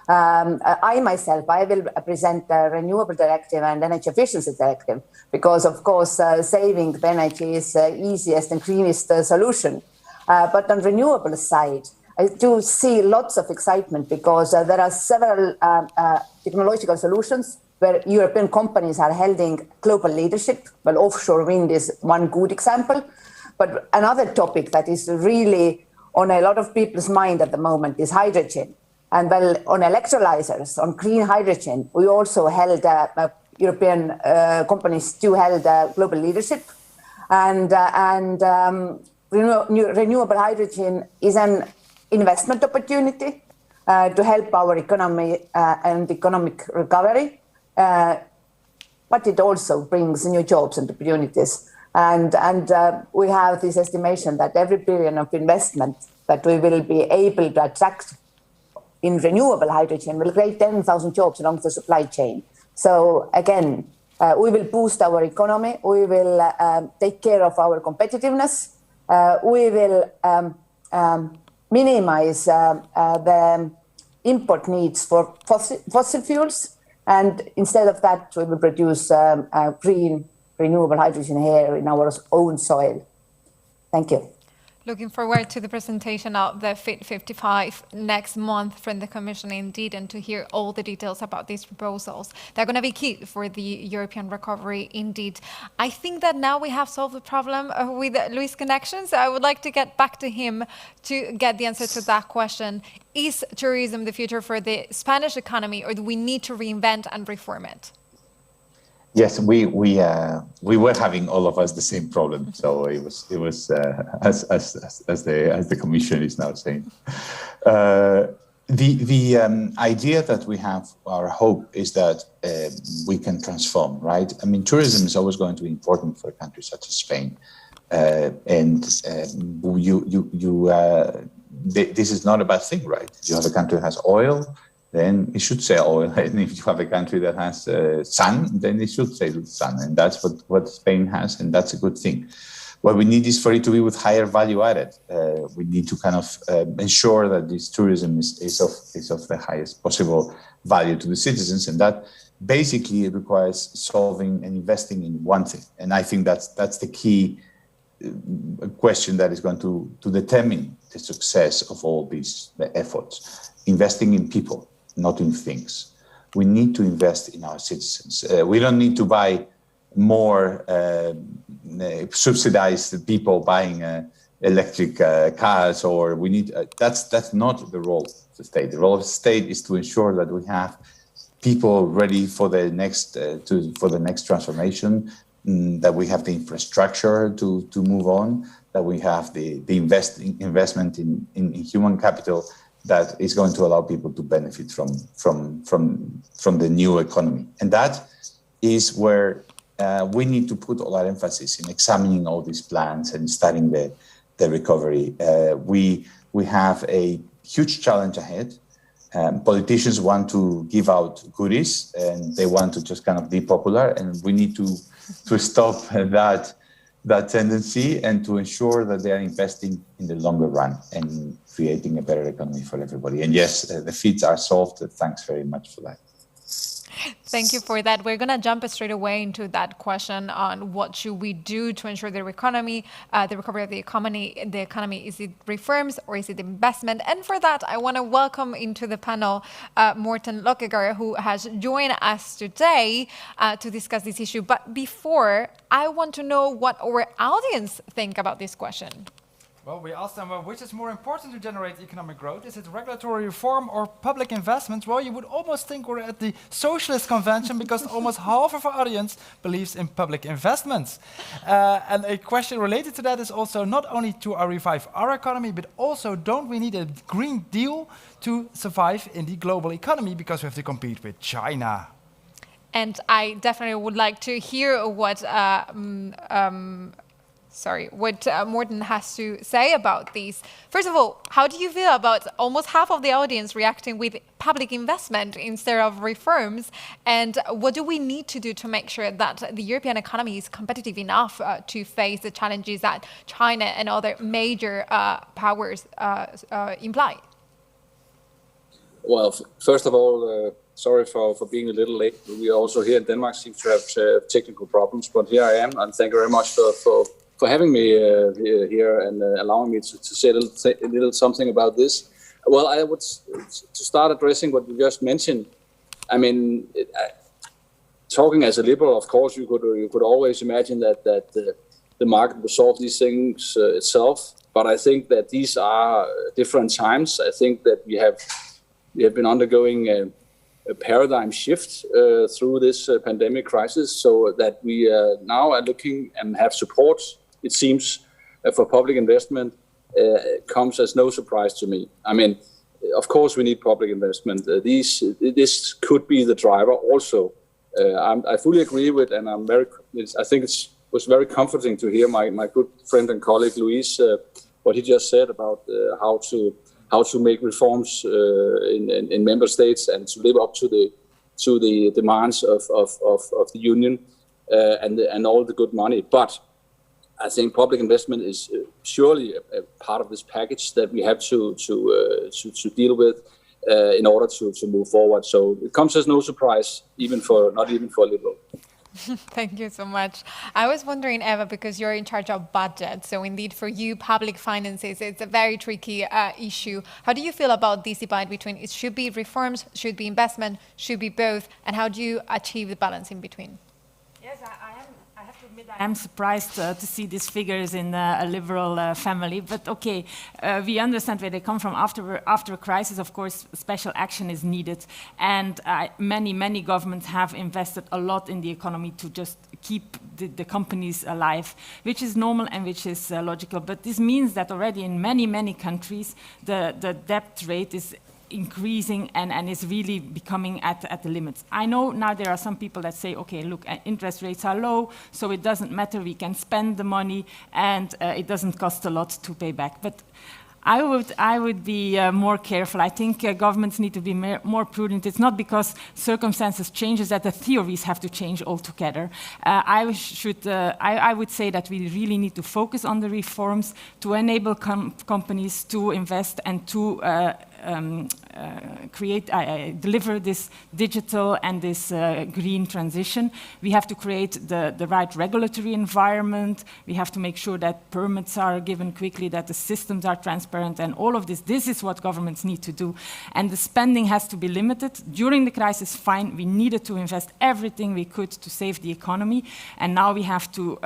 I myself will present the Renewable Directive and Energy Efficiency Directive because, of course, saving the energy is the easiest and greenest solution. But on renewable side, I do see lots of excitement because there are several technological solutions where European companies are holding global leadership. Well, offshore wind is one good example. But another topic that is really on a lot of people's mind at the moment is hydrogen. And well, on electrolyzers, on green hydrogen, we also held European companies do held global leadership. And renewable hydrogen is an investment opportunity to help our economy and economic recovery. But it also brings new jobs and opportunities. And we have this estimation that every billion of investment that we will be able to attract in renewable hydrogen will create 10,000 jobs along the supply chain. So again, we will boost our economy. We will take care of our competitiveness. We will minimize the import needs for fossil fuels. And instead of that, we will produce green renewable hydrogen here in our own soil. Thank you. Looking forward to the presentation of the Fit 55 next month from the Commission indeed, and to hear all the details about these proposals. They're going to be key for the European recovery indeed. I think that now we have solved the problem with Luis' connections. I would like to get back to him to get the answer to that question. Is tourism the future for the Spanish economy, or do we need to reinvent and reform it? Yes, we were having all of us the same problem. So it was as the Commission is now saying. The idea that we have, our hope is that we can transform, right? I mean, tourism is always going to be important for a country such as Spain, this is not a bad thing, right? If you have a country that has oil, then it should say oil. And if you have a country that has sun, then it should say sun. And that's what Spain has, and that's a good thing. What we need is for it to be with higher value added. We need to kind of ensure that this tourism is of the highest possible value to the citizens, and that basically requires solving and investing in one thing. And I think that's the key question that is going to determine the success of all these efforts. Investing in people, not in things. We need to invest in our citizens. We don't need to buy more subsidized people buying electric cars, or we need. That's not the role of the state. The role of the state is to ensure that we have people ready for the next transformation, that we have the infrastructure to move on, that we have the investment in human capital that is going to allow people to benefit from the new economy. And that is where we need to put all our emphasis in examining all these plans and studying the recovery. We have a huge challenge ahead. Politicians want to give out goodies, and they want to just kind of be popular, and we need to stop that tendency and to ensure that they are investing in the longer run and creating a better economy for everybody. And yes, the feats are solved. Thanks very much for that. Thank you for that. We're going to jump straight away into that question on what should we do to ensure the recovery of the economy. Is it reforms or is it investment? And for that, I want to welcome into the panel Morten Løkkegaard, who has joined us today to discuss this issue. But before, I want to know what our audience think about this question. Well, we asked them, which is more important to generate economic growth? Is it regulatory reform or public investments? Well, you would almost think we're at the socialist convention, because almost half of our audience believes in public investments. And a question related to that is also not only to revive our economy, but also, don't we need a Green Deal to survive in the global economy, because we have to compete with China? And I definitely would like to hear what Morten has to say about these. First of all, how do you feel about almost half of the audience reacting with public investment instead of reforms? And what do we need to do to make sure that the European economy is competitive enough to face the challenges that China and other major powers imply? Well, first of all, sorry for being a little late. We also here in Denmark seem to have technical problems, but here I am, and thank you very much for having me here and allowing me to say a little something about this. Well, I would to start addressing what you just mentioned. I mean, talking as a liberal, of course, you could always imagine that the market will solve these things itself. But I think that these are different times. I think that we have been undergoing a paradigm shift through this pandemic crisis, so that we now are looking and have support. It seems for public investment comes as no surprise to me. I mean, of course we need public investment. This could be the driver also. I fully agree with, and I think it was very comforting to hear my good friend and colleague Luis what he just said about how to make reforms in member states and to live up to the demands of the union and all the good money. But I think public investment is surely a part of this package that we have to deal with in order to move forward. So it comes as no surprise, not even for a liberal. Thank you so much. I was wondering, Eva, because you're in charge of budget, so indeed for you, public finances, it's a very tricky issue. How do you feel about this divide between it should be reforms, should be investment, should be both, and how do you achieve the balance in between? Yes, I have to admit I am surprised to see these figures in a liberal family, but okay, we understand where they come from. After a crisis, of course, special action is needed, and many governments have invested a lot in the economy to just keep the companies alive, which is normal and which is logical. But this means that already in many countries, the debt rate is increasing and is really becoming at the limits. I know now there are some people that say, okay, look, interest rates are low, so it doesn't matter, we can spend the money and it doesn't cost a lot to pay back. But I would be more careful. I think governments need to be more prudent. It's not because circumstances change that the theories have to change altogether. I would say that we really need to focus on the reforms to enable companies to invest and to deliver this digital and this green transition. We have to create the right regulatory environment. We have to make sure that permits are given quickly, that the systems are transparent, and all of this. This is what governments need to do. And the spending has to be limited. During the crisis, fine, we needed to invest everything we could to save the economy. And now we have to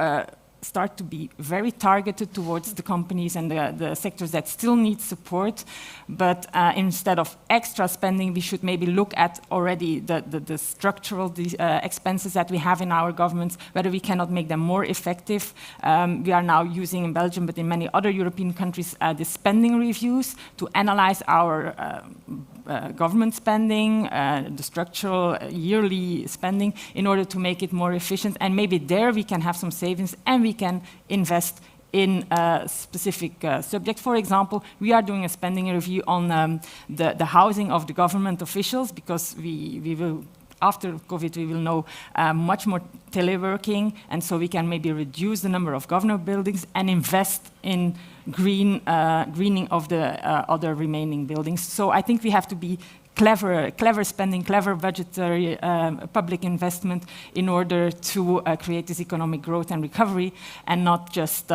start to be very targeted towards the companies and the sectors that still need support. But instead of extra spending, we should maybe look at already the structural expenses that we have in our governments, whether we cannot make them more effective. We are now using in Belgium, but in many other European countries, the spending reviews to analyze our government spending, the structural yearly spending, in order to make it more efficient. And maybe there we can have some savings and we can invest in a specific subject. For example, we are doing a spending review on the housing of the government officials, because we will, after COVID, we will know much more teleworking, and so we can maybe reduce the number of government buildings and invest in greening of the other remaining buildings. So I think we have to be clever spending, clever budgetary public investment in order to create this economic growth and recovery, and not just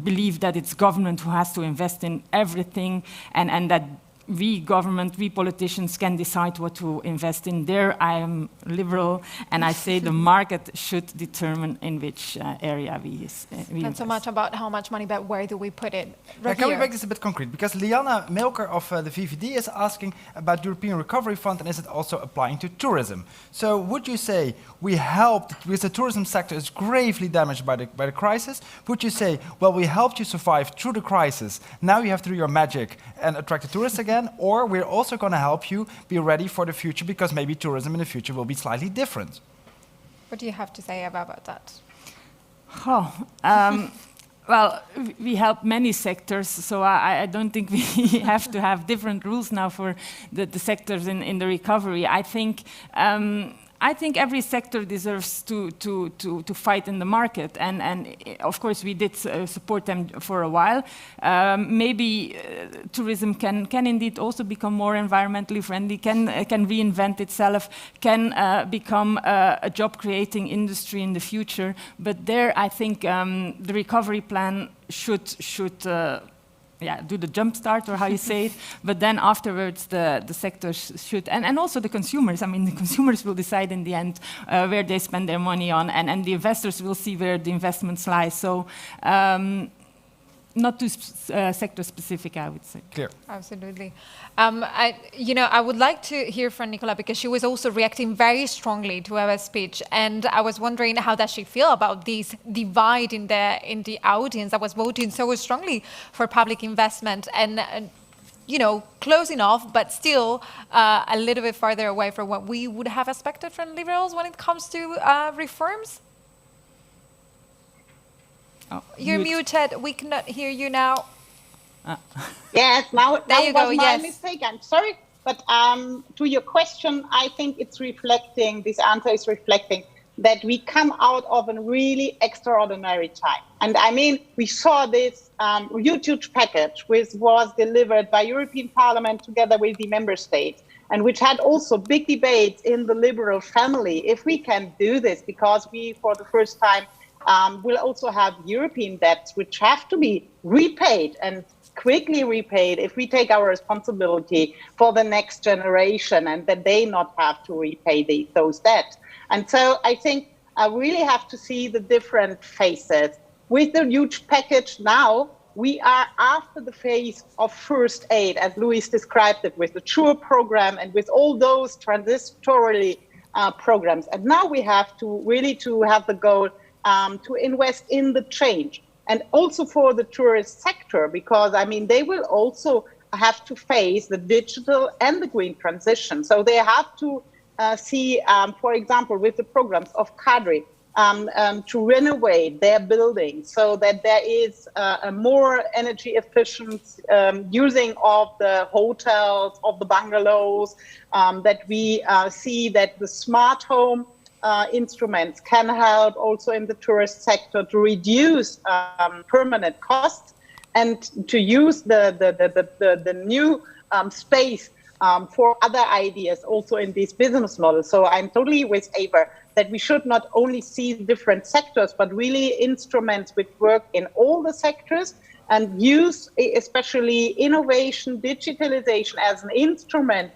believe that it's government who has to invest in everything, and that we politicians can decide what to invest in. There I am liberal, and I say the market should determine in which area we Not invest. so much about how much money, but where do we put it? Can we make this a bit concrete? Because Liana Milker of the VVD is asking about the European Recovery Fund, and is it also applying to tourism? So would you say we helped, because the tourism sector is gravely damaged by the crisis, would you say, well, we helped you survive through the crisis, now you have to do your magic and attract the tourists again, or we're also going to help you be ready for the future, because maybe tourism in the future will be slightly different? What do you have to say about that? Well, we help many sectors, so I don't think we have to have different rules now for the sectors in the recovery. I think every sector deserves to fight in the market, and of course we did support them for a while. Maybe tourism can indeed also become more environmentally friendly, can reinvent itself, can become a job-creating industry in the future. But there, I think the recovery plan should do the jump start, or how you say it, but then afterwards the sectors should, and also the consumers. I mean, the consumers will decide in the end where they spend their money on, and the investors will see where the investments lie. So not too sector specific, I would say. Clear. Absolutely. I would like to hear from Nicola, because she was also reacting very strongly to our speech, and I was wondering how does she feel about this divide in the audience that was voting so strongly for public investment, and close enough, but still a little bit farther away from what we would have expected from liberals when it comes to reforms. Oh, you're muted. We cannot hear you now. Yes, now there you go. Was my mistake. I'm sorry, but to your question, I think it's reflecting. This answer is reflecting that we come out of a really extraordinary time, and I mean we saw this huge package which was delivered by European Parliament together with the member states, and which had also big debates in the liberal family, if we can do this, because we, for the first time, will also have European debts which have to be repaid and quickly repaid if we take our responsibility for the next generation, and that they not have to repay those debts. And so I think I really have to see the different phases. With the huge package now, we are after the phase of first aid, as Luis described it, with the SURE program and with all those transitory programs. And now we have to really to have the goal to invest in the change. And also for the tourist sector, because, I mean, they will also have to face the digital and the green transition. So they have to see, for example, with the programs of Kadri, to renovate their buildings so that there is a more energy efficient using of the hotels, of the bungalows, that we see that the smart home instruments can help also in the tourist sector to reduce permanent costs and to use the new space for other ideas also in these business models. So I'm totally with Ava that we should not only see different sectors, but really instruments which work in all the sectors and use especially innovation, digitalization as an instrument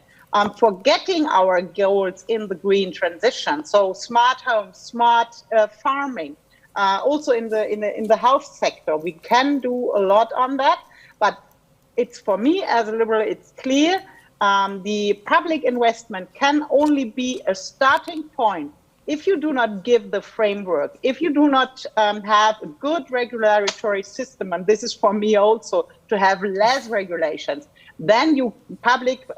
for getting our goals in the green transition. So smart homes, smart farming, also in the health sector, we can do a lot on that. But it's, for me as a liberal, it's clear the public investment can only be a starting point if you do not give the framework, if you do not have a good regulatory system, and this is for me also to have less regulations, then you public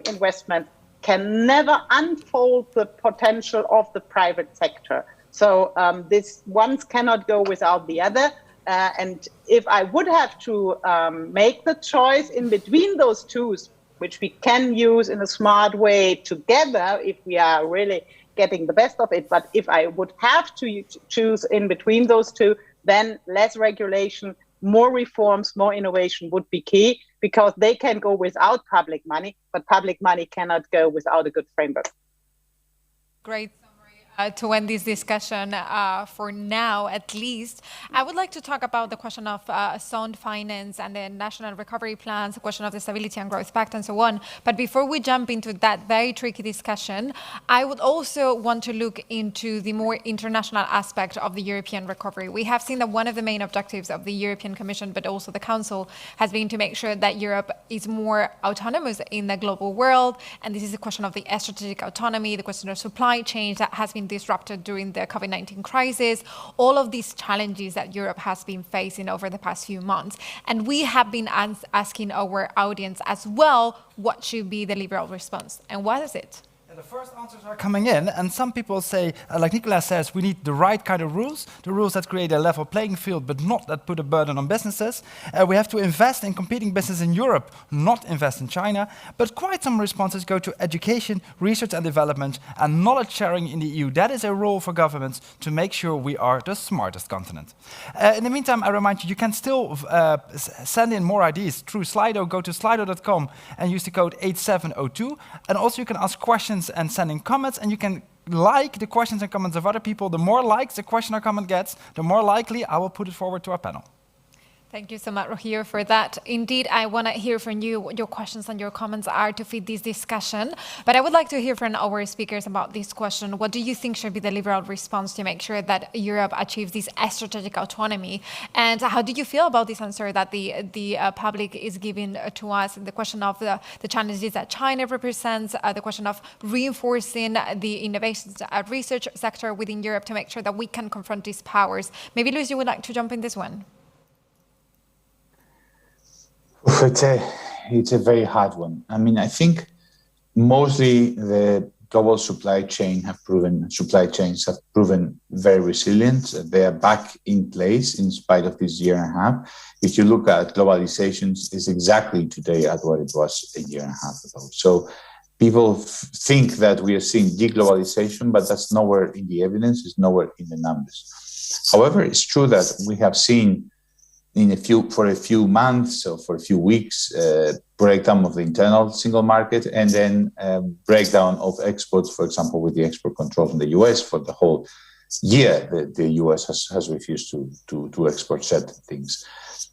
investment can never unfold the potential of the private sector. So this one cannot go without the other. And if I would have to make the choice in between those two, which we can use in a smart way together if we are really getting the best of it, but if I would have to choose in between those two, then less regulation, more reforms, more innovation would be key, because they can go without public money, but public money cannot go without a good framework. Great. To end this discussion, for now at least, I would like to talk about the question of sound finance and the national recovery plans, the question of the Stability and Growth Pact and so on. But before we jump into that very tricky discussion, I would also want to look into the more international aspect of the European recovery. We have seen that one of the main objectives of the European Commission, but also the Council, has been to make sure that Europe is more autonomous in the global world. And this is a question of the strategic autonomy, the question of supply chains that has been disrupted during the COVID-19 crisis, all of these challenges that Europe has been facing over the past few months. And we have been asking our audience as well, what should be the liberal response? And what is it? The first answers are coming in, and some people say, like Nicola says, we need the right kind of rules, the rules that create a level playing field, but not that put a burden on businesses. We have to invest in competing business in Europe, not invest in China. But quite some responses go to education, research and development, and knowledge sharing in the EU. That is a role for governments to make sure we are the smartest continent. In the meantime, I remind you, you can still send in more ideas through Slido. Go to slido.com and use the code 8702. And also you can ask questions and send in comments, and you can like the questions and comments of other people. The more likes a question or comment gets, the more likely I will put it forward to our panel. Thank you so much, Rogier, for that. Indeed, I want to hear from you what your questions and your comments are to feed this discussion. But I would like to hear from our speakers about this question. What do you think should be the liberal response to make sure that Europe achieves this strategic autonomy? And how do you feel about this answer that the public is giving to us? The question of the challenges that China represents, the question of reinforcing the innovation research sector within Europe to make sure that we can confront these powers. Maybe, Luis, you would like to jump in this one? It's a very hard one. I mean, I think mostly the global supply chains have proven very resilient. They are back in place in spite of this year and a half. If you look at globalization, it's exactly today at what it was a year and a half ago. So people think that we are seeing deglobalization, but that's nowhere in the evidence, it's nowhere in the numbers. However, it's true that we have seen for a few months or for a few weeks, breakdown of the internal single market, and then breakdown of exports, for example, with the export control from the US for the whole year. The US has refused to export certain things.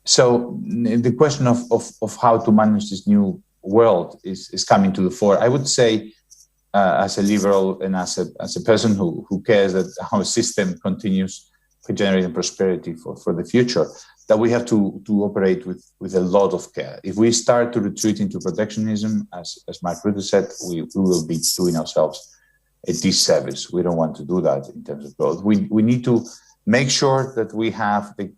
So the question of how to manage this new world is coming to the fore. I would say, as a liberal and as a person who cares that our system continues generating prosperity for the future, that we have to operate with a lot of care. If we start to retreat into protectionism, as Mark Rutte said, we will be doing ourselves a disservice. We don't want to do that in terms of growth. We need to make sure that we have the,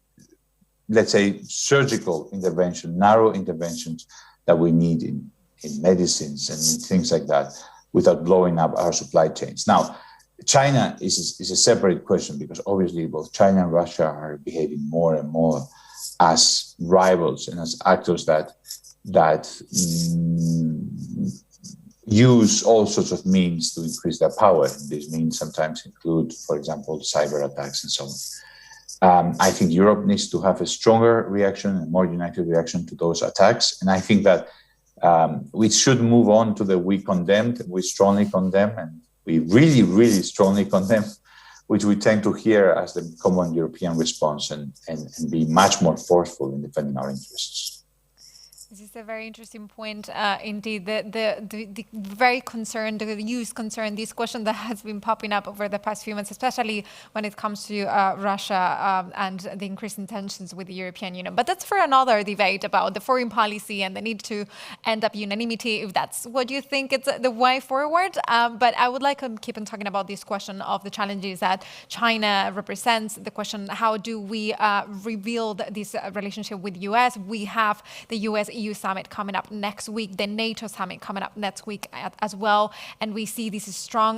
let's say, surgical intervention, narrow interventions that we need in medicines and things like that, without blowing up our supply chains. Now, China is a separate question, because obviously both China and Russia are behaving more and more as rivals and as actors that use all sorts of means to increase their power. These means sometimes include, for example, cyber attacks and so on. I think Europe needs to have a stronger reaction, a more united reaction to those attacks. And I think that we should move on to the we condemned, we strongly condemn, and we really, really strongly condemn, which we tend to hear as the common European response, and be much more forceful in defending our interests. This is a very interesting point, indeed. The very concerned, the youth concern, this question that has been popping up over the past few months, especially when it comes to Russia and the increasing tensions with the European Union. But that's for another debate about the foreign policy and the need to end up unanimity, if that's what you think it's the way forward. But I would like to keep on talking about this question of the challenges that China represents, the question, how do we rebuild this relationship with the US? We have the US-EU summit coming up next week, the NATO summit coming up next week as well. And we see this strong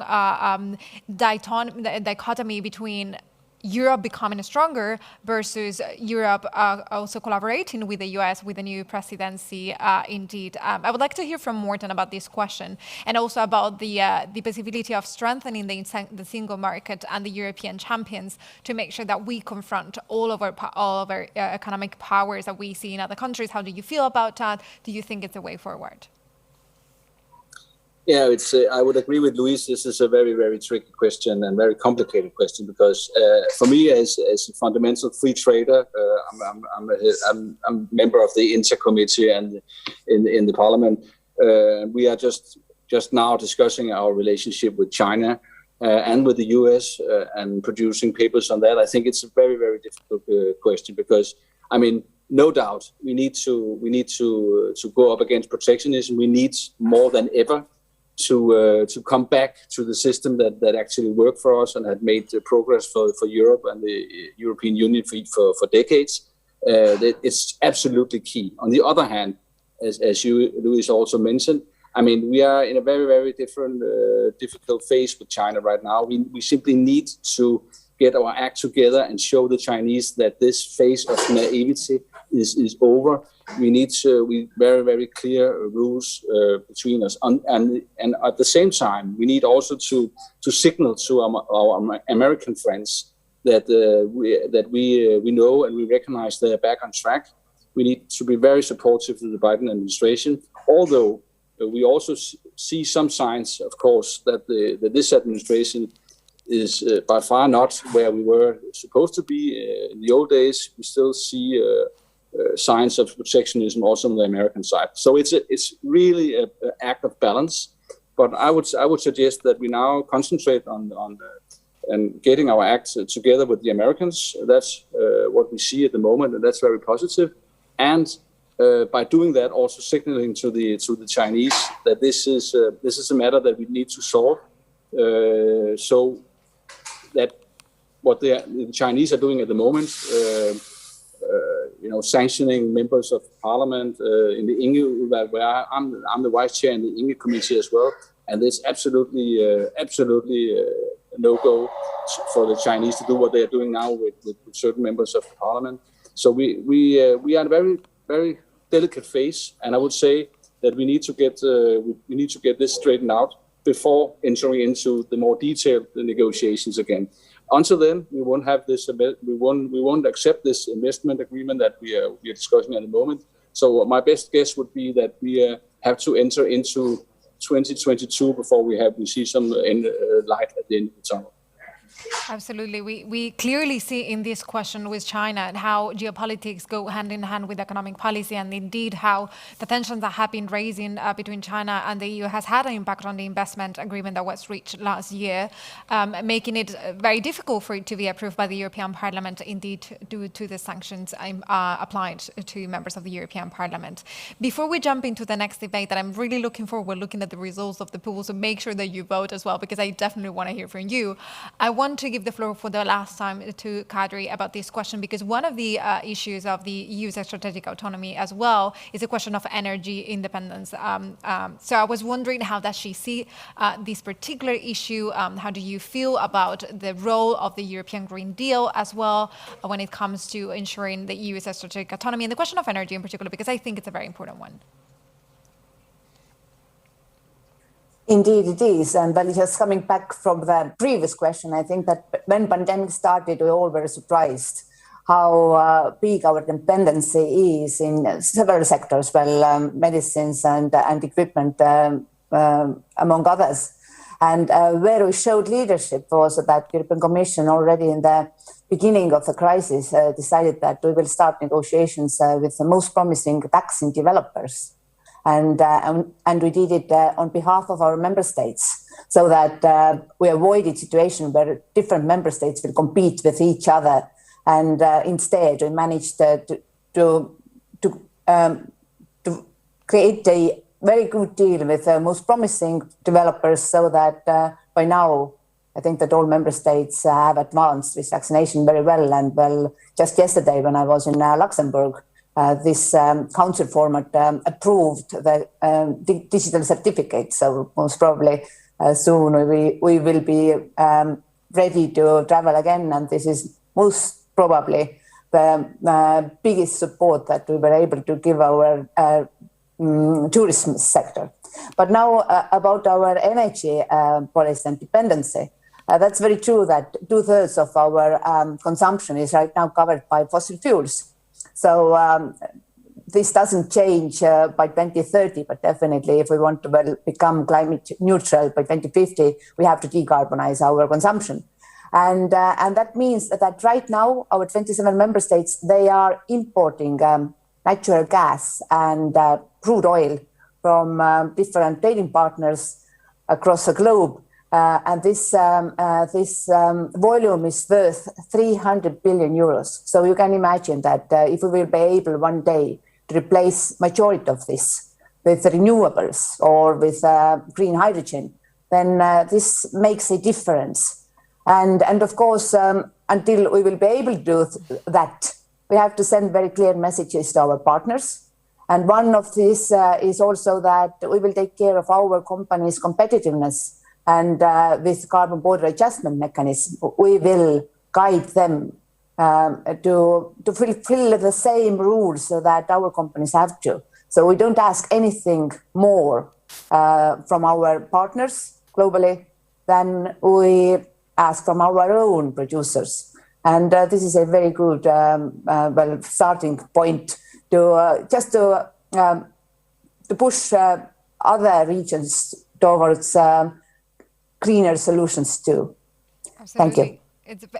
dichotomy between Europe becoming stronger versus Europe also collaborating with the US with the new presidency, indeed. I would like to hear from Morten about this question, and also about the possibility of strengthening the single market and the European champions to make sure that we confront all of our economic powers that we see in other countries. How do you feel about that? Do you think it's a way forward? Yeah, I would agree with Luis. This is a very, very tricky question and very complicated question, because for me, as a fundamental free trader, I'm a member of the Inter Committee and in the Parliament. We are just now discussing our relationship with China and with the US and producing papers on that. I think it's a very, very difficult question, because I mean, no doubt we need to go up against protectionism. We need more than ever to come back to the system that actually worked for us and had made progress for Europe and the European Union for decades. It's absolutely key. On the other hand, as you, Luis, also mentioned, I mean, we are in a very, very difficult phase with China right now. We simply need to get our act together and show the Chinese that this phase of naivety is over. We need very, very clear rules between us, and at the same time, we need also to signal to our American friends that we know and we recognize they are back on track. We need to be very supportive to the Biden administration, although we also see some signs, of course, that this administration is by far not where we were supposed to be in the old days. We still see signs of protectionism also on the American side. So it's really an act of balance. But I would suggest that we now concentrate on and getting our act together with the Americans. That's what we see at the moment, and that's very positive. And by doing that, also signaling to the Chinese that this is a matter that we need to solve. So that what the Chinese are doing at the moment, sanctioning members of parliament in the INGE, where I'm the vice chair in the INGE committee as well, and it's absolutely no-go for the Chinese to do what they are doing now with certain members of the parliament. So we are in a very, very delicate phase, and I would say that we need to get this straightened out before entering into the more detailed negotiations again. until then, we won't have this. We won't accept this investment agreement that we are discussing at the moment. So my best guess would be that we have to enter into 2022 before we see some light at the end of the tunnel. Absolutely. We clearly see in this question with China and how geopolitics go hand in hand with economic policy, and indeed how the tensions that have been raising between China and the EU has had an impact on the investment agreement that was reached last year, making it very difficult for it to be approved by the European Parliament, indeed due to the sanctions applied to members of the European Parliament. Before we jump into the next debate that I'm really looking forward looking at the results of the poll, so make sure that you vote as well, because I definitely want to hear from you. I want to give the floor for the last time to Kadri about this question, because one of the issues of the EU's strategic autonomy as well is a question of energy independence. So I was wondering, how does she see this particular issue? How do you feel about the role of the European Green Deal as well when it comes to ensuring the EU's strategic autonomy, and the question of energy in particular, because I think it's a very important one. Indeed, it is. And well, just coming back from the previous question, I think that when pandemic started, we all were surprised how big our dependency is in several sectors, well, medicines and equipment, among others. And where we showed leadership was that the European Commission already in the beginning of the crisis decided that we will start negotiations with the most promising vaccine developers. And we did it on behalf of our member states, so that we avoided a situation where different member states will compete with each other. And instead, we managed to create a very good deal with the most promising developers, so that by now, I think that all member states have advanced this vaccination very well. And well, just yesterday when I was in Luxembourg, this council format approved the digital certificate. So most probably soon we will be ready to travel again. And this is most probably the biggest support that we were able to give our tourism sector. But now about our energy policy and dependency. That's very true that 2/3 of our consumption is right now covered by fossil fuels. So this doesn't change by 2030, but definitely if we want to become climate neutral by 2050, we have to decarbonize our consumption. And that means that right now, our 27 member states, they are importing natural gas and crude oil from different trading partners across the globe. And this volume is worth 300 billion euros. So you can imagine that if we will be able one day to replace majority of this with renewables or with green hydrogen, then this makes a difference. And of course, until we will be able to do that, we have to send very clear messages to our partners. And one of these is also that we will take care of our companies' competitiveness. And with carbon border adjustment mechanism, we will guide them to fulfill the same rules so that our companies have to. So we don't ask anything more from our partners globally than we ask from our own producers. And this is a very good starting point to just to push other regions towards cleaner solutions too. Absolutely. Thank you.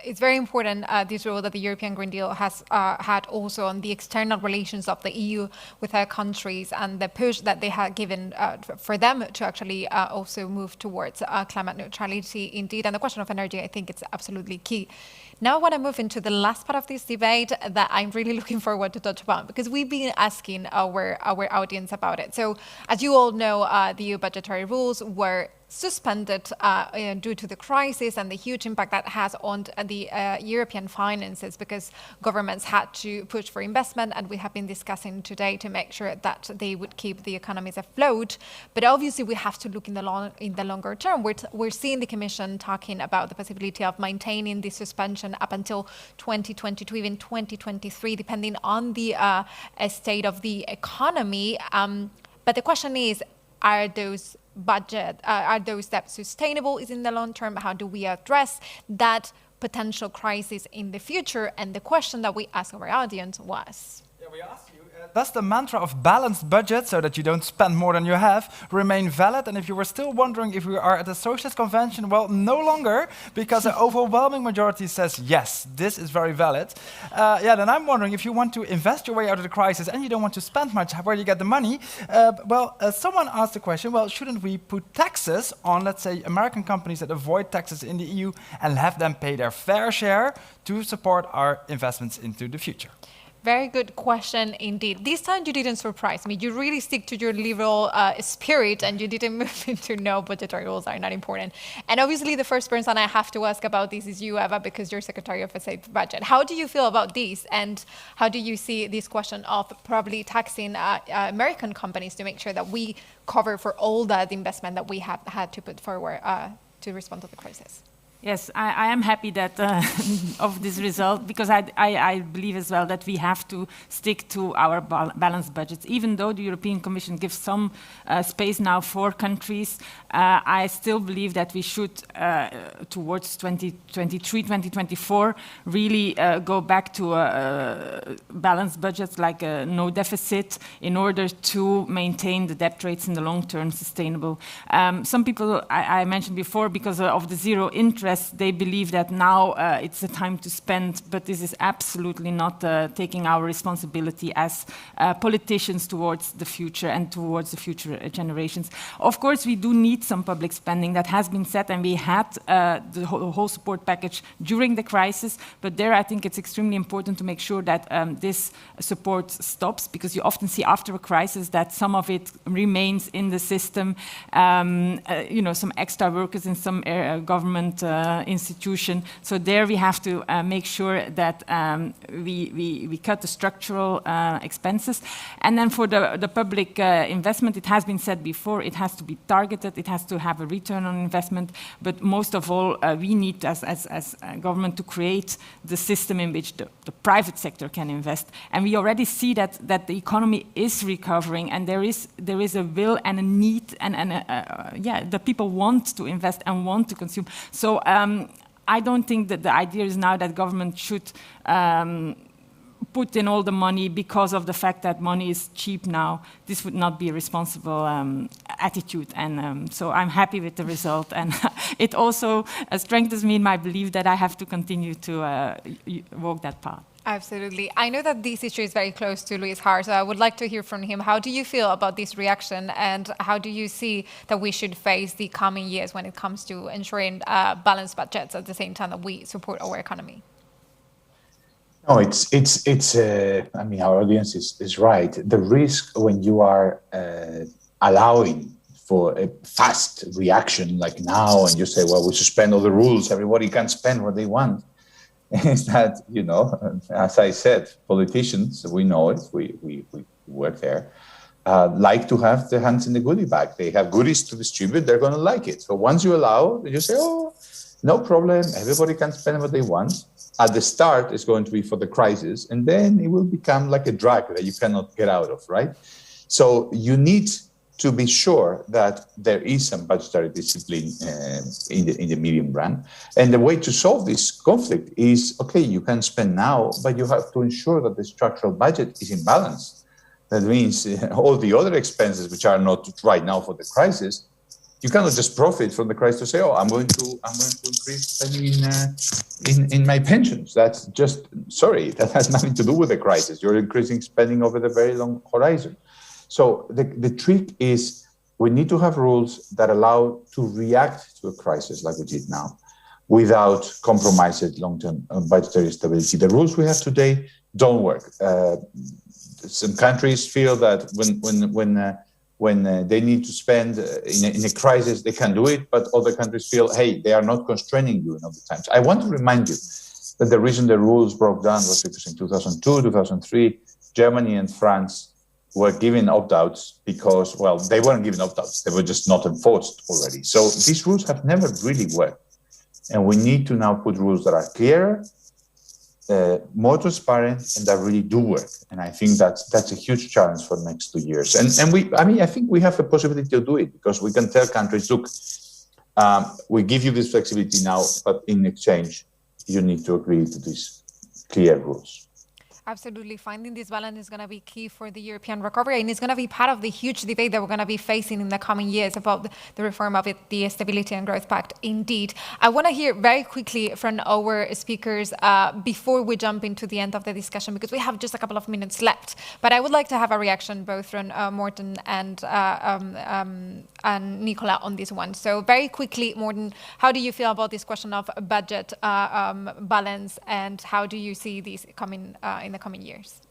It's very important, this role that the European Green Deal has had also on the external relations of the EU with our countries, and the push that they have given for them to actually also move towards climate neutrality indeed. And the question of energy, I think it's absolutely key. Now I want to move into the last part of this debate that I'm really looking forward to touch upon, because we've been asking our audience about it. So as you all know, the EU budgetary rules were suspended due to the crisis and the huge impact that has on the European finances, because governments had to push for investment, and we have been discussing today to make sure that they would keep the economies afloat. But obviously we have to look in the longer term. We're seeing the Commission talking about the possibility of maintaining the suspension up until 2022, even 2023, depending on the state of the economy. But the question is, are those steps sustainable? Is in the long term? How do we address that potential crises in the future. And the question that we asked our audience was... Yeah, we asked you, does the mantra of balanced budget, so that you don't spend more than you have, remain valid? And if you were still wondering if we are at a socialist convention, well, no longer, because an overwhelming majority says yes, this is very valid. Then I'm wondering, if you want to invest your way out of the crisis and you don't want to spend much, where do you get the money? Someone asked the question, well, shouldn't we put taxes on, let's say, American companies that avoid taxes in the EU and have them pay their fair share to support our investments into the future? Very good question indeed. This time you didn't surprise me. You really stick to your liberal spirit and you didn't move into no, budgetary rules are not important. And obviously the first person I have to ask about this is you, Eva, because you're Secretary of State Budget. How do you feel about this? And how do you see this question of probably taxing American companies to make sure that we cover for all that investment that we have had to put forward to respond to the crisis? Yes, I am happy that of this result, because I believe as well that we have to stick to our balanced budgets. Even though the European Commission gives some space now for countries, I still believe that we should, towards 2023, 2024, really go back to balanced budgets, like no deficit, in order to maintain the debt rates in the long term sustainable. Some people, I mentioned before, because of the zero interest, they believe that now it's the time to spend, but this is absolutely not taking our responsibility as politicians towards the future and towards the future generations. Of course, we do need some public spending, that has been said, and we had the whole support package during the crisis, but there I think it's extremely important to make sure that this support stops, because you often see after a crisis that some of it remains in the system, some extra workers in some government institution. So there we have to make sure that we cut the structural expenses. And then for the public investment, it has been said before, it has to be targeted, it has to have a return on investment, but most of all, we need as government to create the system in which the private sector can invest. And we already see that the economy is recovering, and there is a will and a need, and the people want to invest and want to consume. So I don't think that the idea is now that government should put in all the money because of the fact that money is cheap now. This would not be a responsible attitude. And so I'm happy with the result. And it also strengthens me in my belief that I have to continue to walk that path. Absolutely. I know that this issue is very close to Luis' heart, so I would like to hear from him. How do you feel about this reaction, and how do you see that we should face the coming years when it comes to ensuring balanced budgets at the same time that we support our economy? No, I mean, our audience is right. The risk when you are allowing for a fast reaction like now, and you say, well, we suspend all the rules, everybody can spend what they want, is that, as I said, politicians, we know it, we work there, like to have their hands in the goodie bag. They have goodies to distribute, they're going to like it. So once you allow, you say, oh, no problem, everybody can spend what they want. At the start, it's going to be for the crisis, and then it will become like a drug that you cannot get out of, right? So you need to be sure that there is some budgetary discipline in the medium run. And the way to solve this conflict is, okay, you can spend now, but you have to ensure that the structural budget is in balance. That means all the other expenses, which are not right now for the crisis, you cannot just profit from the crisis to say, oh, I'm going to increase spending in my pensions. That's just, sorry, that has nothing to do with the crisis. You're increasing spending over the very long horizon. So the trick is we need to have rules that allow to react to a crisis like we did now without compromising long-term budgetary stability. The rules we have today don't work. Some countries feel that when they need to spend in a crisis, they can do it, but other countries feel, hey, they are not constraining you in other times. I want to remind you that the reason the rules broke down was because in 2002, 2003, Germany and France were given opt-outs because, well, they weren't given opt-outs. They were just not enforced already. So these rules have never really worked. And we need to now put rules that are clearer, more transparent, and that really do work. And I think that's a huge challenge for the next 2 years. And I think we have a possibility to do it, because we can tell countries, look, we give you this flexibility now, but in exchange, you need to agree to these clear rules. Absolutely. Finding this balance is going to be key for the European recovery, and it's going to be part of the huge debate that we're going to be facing in the coming years about the reform of the Stability and Growth Pact. Indeed. I want to hear very quickly from our speakers before we jump into the end of the discussion, because we have just a couple of minutes left. But I would like to have a reaction both from Morten and Nicola on this one. So very quickly, Morten, how do you feel about this question of budget balance, and how do you see this coming in the coming years?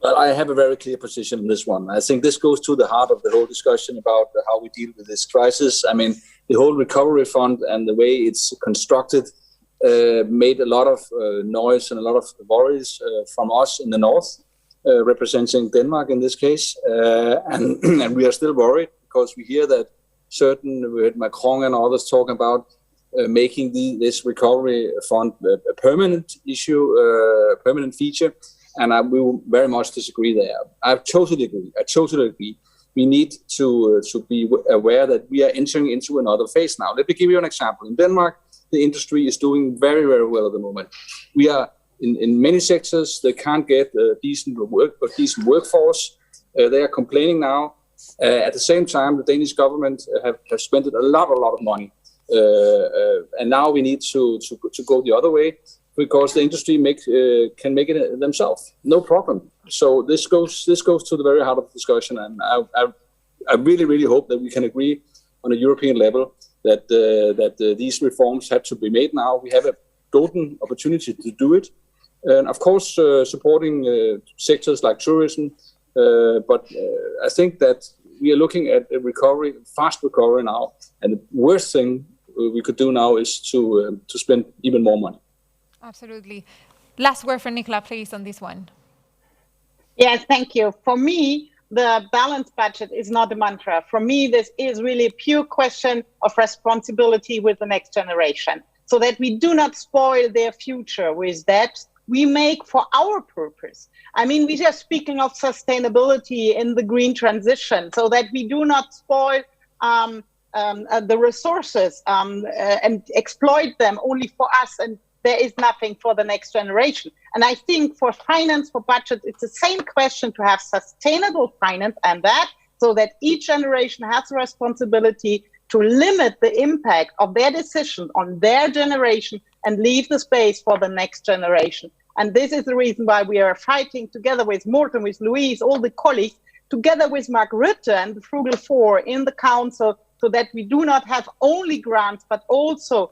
Well, I have a very clear position on this one. I think this goes to the heart of the whole discussion about how we deal with this crisis. I mean, the whole recovery fund and the way it's constructed made a lot of noise and a lot of worries from us in the north, representing Denmark in this case. And we are still worried because we hear that we heard Macron and others talking about making this recovery fund a permanent issue, a permanent feature. And we will very much disagree there. I totally agree. We need to be aware that we are entering into another phase now. Let me give you an example. In Denmark, the industry is doing very, very well at the moment. We are in many sectors, they can't get a decent workforce. They are complaining now. At the same time, the Danish government have spent a lot of money. And now we need to go the other way, because the industry can make it themselves, no problem. So this goes to the very heart of the discussion, and I really, really hope that we can agree on a European level that these reforms have to be made now. We have a golden opportunity to do it, and of course supporting sectors like tourism. But I think that we are looking at a fast recovery now, and the worst thing we could do now is to spend even more money. Absolutely. Last word for Nicola, please, on this one. Yes, thank you. For me, the balanced budget is not a mantra. For me, this is really a pure question of responsibility with the next generation, so that we do not spoil their future with debt we make for our purpose. I mean, we are speaking of sustainability in the green transition, so that we do not spoil the resources and exploit them only for us, and there is nothing for the next generation. And I think for finance, for budget, it's the same question to have sustainable finance, and that so that each generation has a responsibility to limit the impact of their decision on their generation and leave the space for the next generation. And this is the reason why we are fighting together with Morten, with Louise, all the colleagues, together with Mark Rutte and the Frugal Four in the Council, so that we do not have only grants, but also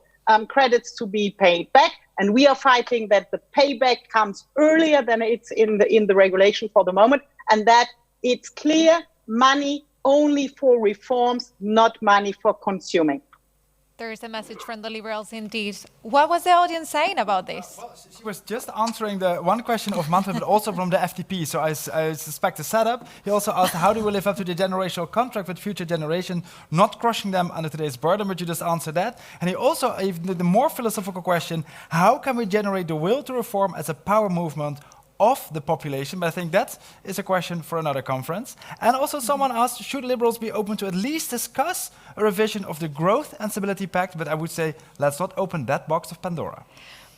credits to be paid back. And we are fighting that the payback comes earlier than it's in the regulation for the moment, and that it's clear money only for reforms, not money for consuming. There is a message from the Liberals indeed. What was the audience saying about this? Well, she was just answering the one question of Manfred, but also from the FDP. So I suspect the setup. He also asked, how do we live up to the generational contract with future generation, not crushing them under today's burden, but you just answered that. And he also, even the more philosophical question, how can we generate the will to reform as a power movement of the population? But I think that is a question for another conference. And also someone asked, should Liberals be open to at least discuss a revision of the Growth and Stability Pact? But I would say, let's not open that box of Pandora.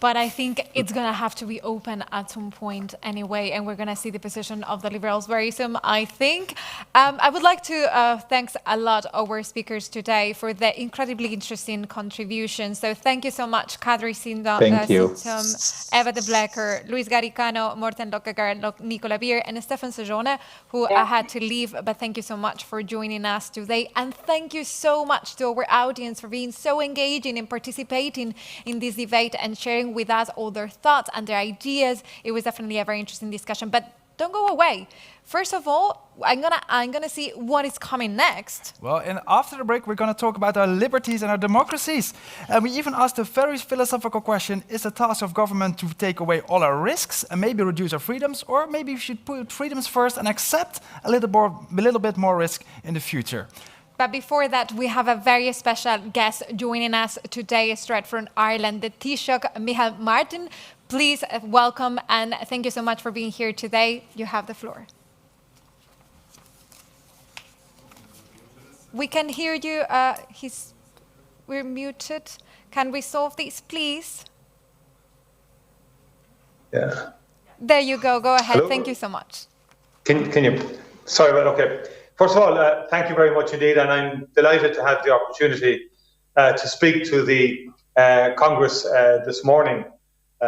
But I think it's going to have to be open at some point anyway, and we're going to see the position of the Liberals very soon, I think. I would like to thank a lot our speakers today for their incredibly interesting contributions. So thank you so much, Kadri, Simson, Eva de Bleeker, Luis Garicano, Morten Løkkegaard, Nicola Beer, and Stéphane Séjourné, who had to leave. But thank you so much for joining us today. And thank you so much to our audience for being so engaging and participating in this debate and sharing with us all their thoughts and their ideas. It was definitely a very interesting discussion, but don't go away. First of all, I'm gonna see what is coming next. Well, and after the break, we're gonna talk about our liberties and our democracies. And we even asked a very philosophical question: is the task of government to take away all our risks and maybe reduce our freedoms, or maybe we should put freedoms first and accept a little bit more risk in the future? But before that, we have a very special guest joining us today, straight from Ireland, the Taoiseach, Micheál Martin. Please welcome, and thank you so much for being here today. You have the floor. We can hear you. We're muted. Can we solve this, please? Yeah. There you go. Go ahead. Hello? Thank you so much. Can you? Sorry, but okay. First of all, thank you very much indeed, and I'm delighted to have the opportunity to speak to the Congress this morning,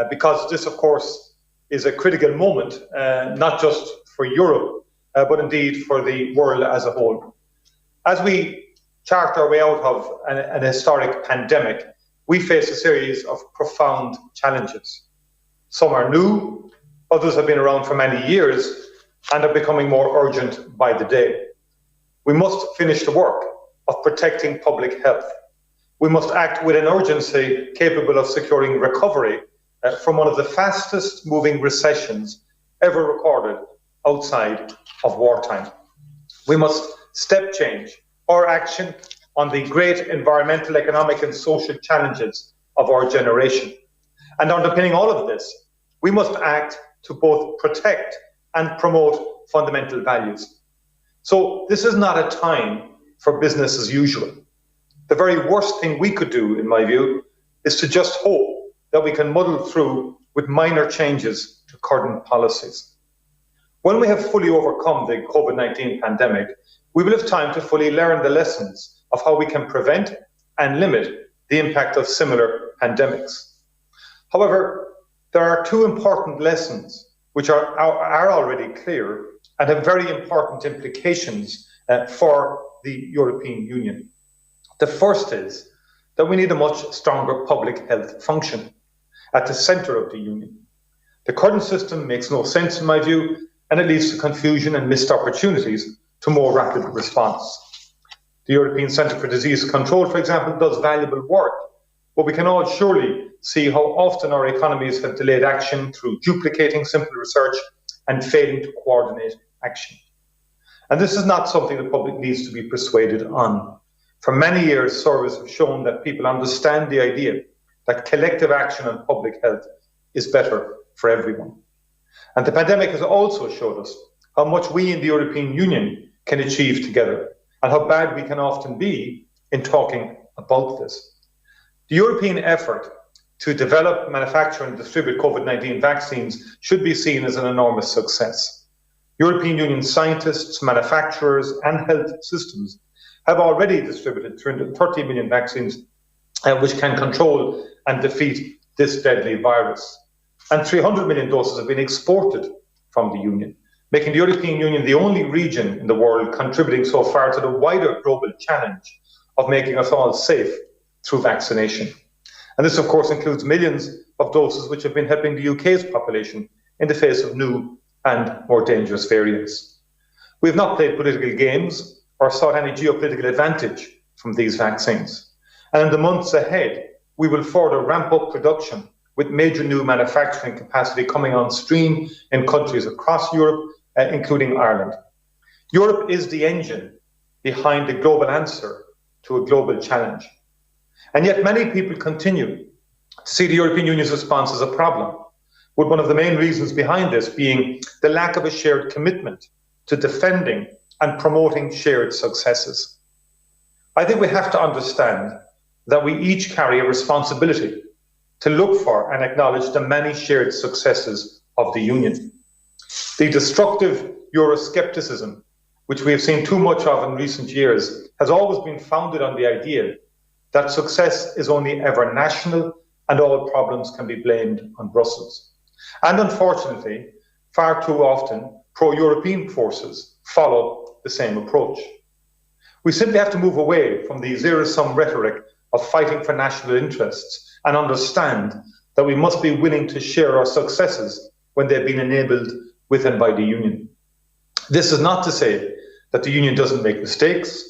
because this, of course, is a critical moment, not just for Europe, but indeed for the world as a whole. As we chart our way out of an historic pandemic, we face a series of profound challenges. Some are new, others have been around for many years and are becoming more urgent by the day. We must finish the work of protecting public health. We must act with an urgency capable of securing recovery from one of the fastest moving recessions ever recorded outside of wartime. We must step change our action on the great environmental, economic and social challenges of our generation. And underpinning all of this, we must act to both protect and promote fundamental values. So this is not a time for business as usual. The very worst thing we could do, in my view, is to just hope that we can muddle through with minor changes to current policies. When we have fully overcome the COVID-19 pandemic, we will have time to fully learn the lessons of how we can prevent and limit the impact of similar pandemics. However, there are two important lessons which are already clear and have very important implications for the European Union. The first is that we need a much stronger public health function at the centre of the Union. The current system makes no sense in my view, and it leads to confusion and missed opportunities to more rapid response. The European Centre for Disease Control, for example, does valuable work, but we can all surely see how often our economies have delayed action through duplicating simple research and failing to coordinate action. And this is not something the public needs to be persuaded on. For many years, surveys have shown that people understand the idea that collective action on public health is better for everyone. And the pandemic has also showed us how much we in the European Union can achieve together and how bad we can often be in talking about this. The European effort to develop, manufacture and distribute COVID-19 vaccines should be seen as an enormous success. European Union scientists, manufacturers and health systems have already distributed 330 million vaccines which can control and defeat this deadly virus. And 300 million doses have been exported from the Union, making the European Union the only region in the world contributing so far to the wider global challenge of making us all safe through vaccination. And this, of course, includes millions of doses which have been helping the UK's population in the face of new and more dangerous variants. We have not played political games or sought any geopolitical advantage from these vaccines. And in the months ahead, we will further ramp up production with major new manufacturing capacity coming on stream in countries across Europe, including Ireland. Europe is the engine behind the global answer to a global challenge. And yet many people continue to see the European Union's response as a problem, with one of the main reasons behind this being the lack of a shared commitment to defending and promoting shared successes. I think we have to understand that we each carry a responsibility to look for and acknowledge the many shared successes of the Union. The destructive Euroscepticism, which we have seen too much of in recent years, has always been founded on the idea that success is only ever national and all problems can be blamed on Brussels. And unfortunately, far too often, pro-European forces follow the same approach. We simply have to move away from the zero-sum rhetoric of fighting for national interests and understand that we must be willing to share our successes when they've been enabled with and by the Union. This is not to say that the Union doesn't make mistakes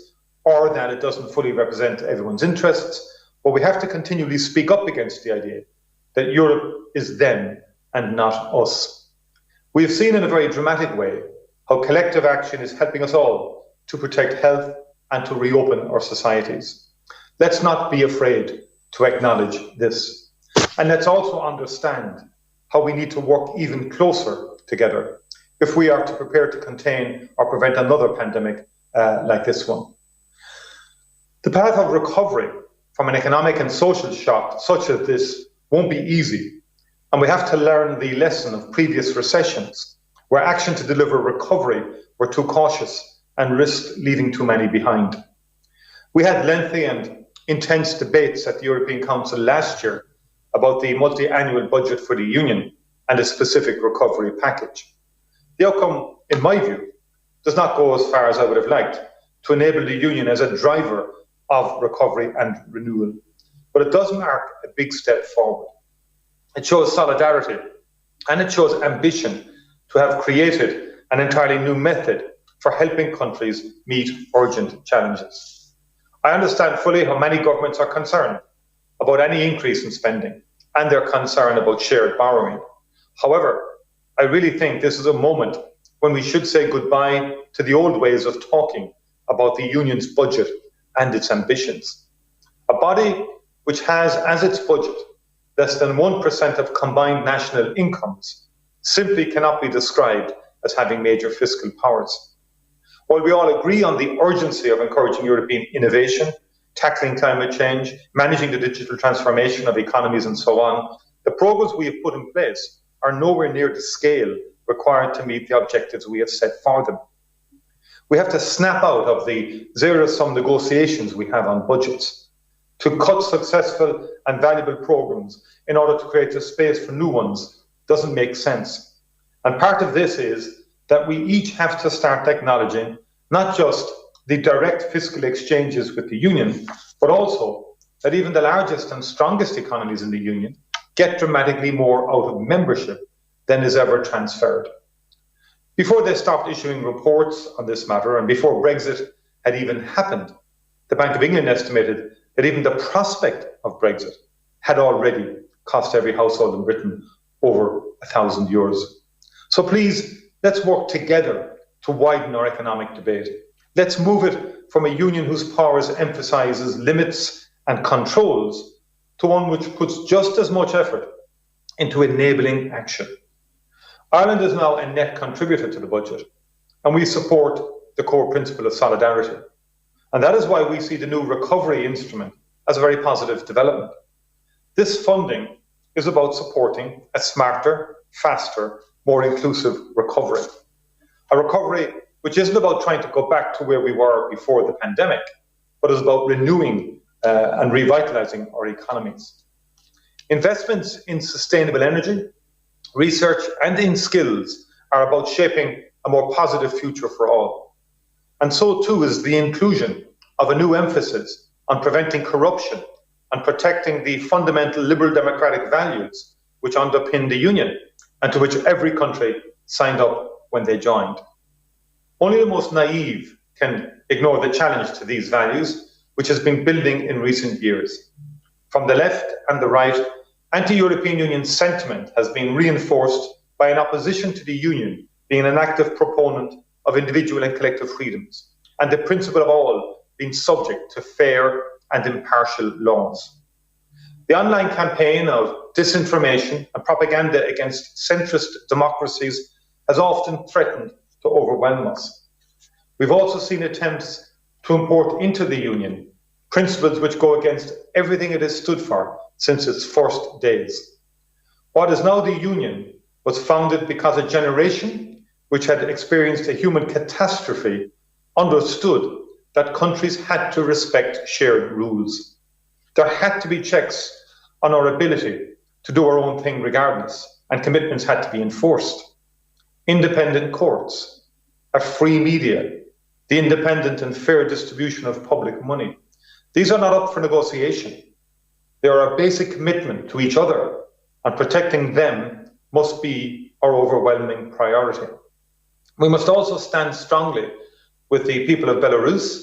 or that it doesn't fully represent everyone's interests, but we have to continually speak up against the idea that Europe is them and not us. We have seen in a very dramatic way how collective action is helping us all to protect health and to reopen our societies. Let's not be afraid to acknowledge this. And let's also understand how we need to work even closer together if we are to prepare to contain or prevent another pandemic like this one. The path of recovery from an economic and social shock such as this won't be easy, And we have to learn the lesson of previous recessions, where action to deliver recovery were too cautious and risked leaving too many behind. We had lengthy and intense debates at the European Council last year about the multi-annual budget for the Union and a specific recovery package. The outcome, in my view, does not go as far as I would have liked to enable the Union as a driver of recovery and renewal, but it does mark a big step forward. It shows solidarity and it shows ambition to have created an entirely new method for helping countries meet urgent challenges. I understand fully how many governments are concerned about any increase in spending and their concern about shared borrowing. However, I really think this is a moment when we should say goodbye to the old ways of talking about the Union's budget and its ambitions. A body which has as its budget less than 1% of combined national incomes simply cannot be described as having major fiscal powers. While we all agree on the urgency of encouraging European innovation, tackling climate change, managing the digital transformation of economies and so on, the programs we have put in place are nowhere near the scale required to meet the objectives we have set for them. We have to snap out of the zero-sum negotiations we have on budgets to cut successful and valuable programs in order to create a space for new ones doesn't make sense. And part of this is that we each have to start acknowledging not just the direct fiscal exchanges with the Union, but also that even the largest and strongest economies in the Union get dramatically more out of membership than is ever transferred. Before they stopped issuing reports on this matter, and before Brexit had even happened, the Bank of England estimated that even the prospect of Brexit had already cost every household in Britain over €1,000. So please, let's work together to widen our economic debate. Let's move it from a union whose powers emphasises limits and controls to one which puts just as much effort into enabling action. Ireland is now a net contributor to the budget, and we support the core principle of solidarity. And that is why we see the new recovery instrument as a very positive development. This funding is about supporting a smarter, faster, more inclusive recovery. A recovery which isn't about trying to go back to where we were before the pandemic, but is about renewing and revitalising our economies. Investments in sustainable energy, research and in skills are about shaping a more positive future for all. And so too is the inclusion of a new emphasis on preventing corruption and protecting the fundamental liberal democratic values which underpin the Union and to which every country signed up when they joined. Only the most naive can ignore the challenge to these values, which has been building in recent years. From the left and the right, anti-European Union sentiment has been reinforced by an opposition to the Union being an active proponent of individual and collective freedoms, and the principle of all being subject to fair and impartial laws. The online campaign of disinformation and propaganda against centrist democracies has often threatened to overwhelm us. We've also seen attempts to import into the Union principles which go against everything it has stood for since its first days. What is now the Union was founded because a generation which had experienced a human catastrophe understood that countries had to respect shared rules. There had to be checks on our ability to do our own thing regardless, and commitments had to be enforced. Independent courts, a free media, the independent and fair distribution of public money. These are not up for negotiation. They are a basic commitment to each other, and protecting them must be our overwhelming priority. We must also stand strongly with the people of Belarus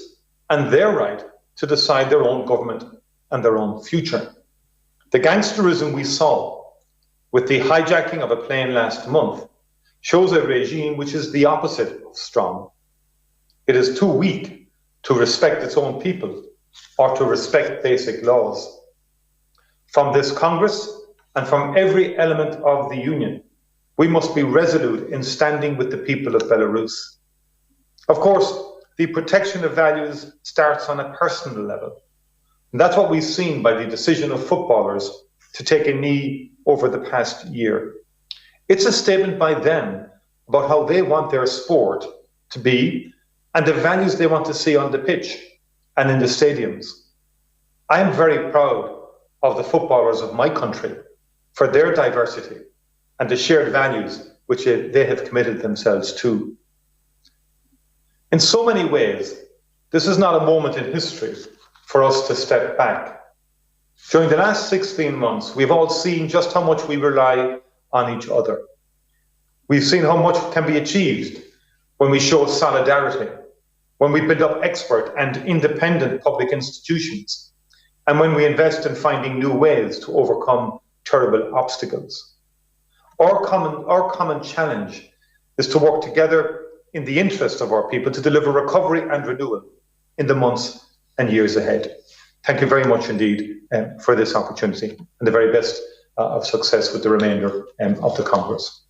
and their right to decide their own government and their own future. The gangsterism we saw with the hijacking of a plane last month shows a regime which is the opposite of strong. It is too weak to respect its own people or to respect basic laws. From this Congress and from every element of the Union, we must be resolute in standing with the people of Belarus. Of course, the protection of values starts on a personal level. And that's what we've seen by the decision of footballers to take a knee over the past year. It's a statement by them about how they want their sport to be and the values they want to see on the pitch and in the stadiums. I am very proud of the footballers of my country for their diversity and the shared values which they have committed themselves to. In so many ways, this is not a moment in history for us to step back. During the last 16 months, we've all seen just how much we rely on each other. We've seen how much can be achieved when we show solidarity, when we build up expert and independent public institutions, and when we invest in finding new ways to overcome terrible obstacles. Our common challenge is to work together in the interest of our people to deliver recovery and renewal in the months and years ahead. Thank you very much indeed for this opportunity, and the very best of success with the remainder of the Congress.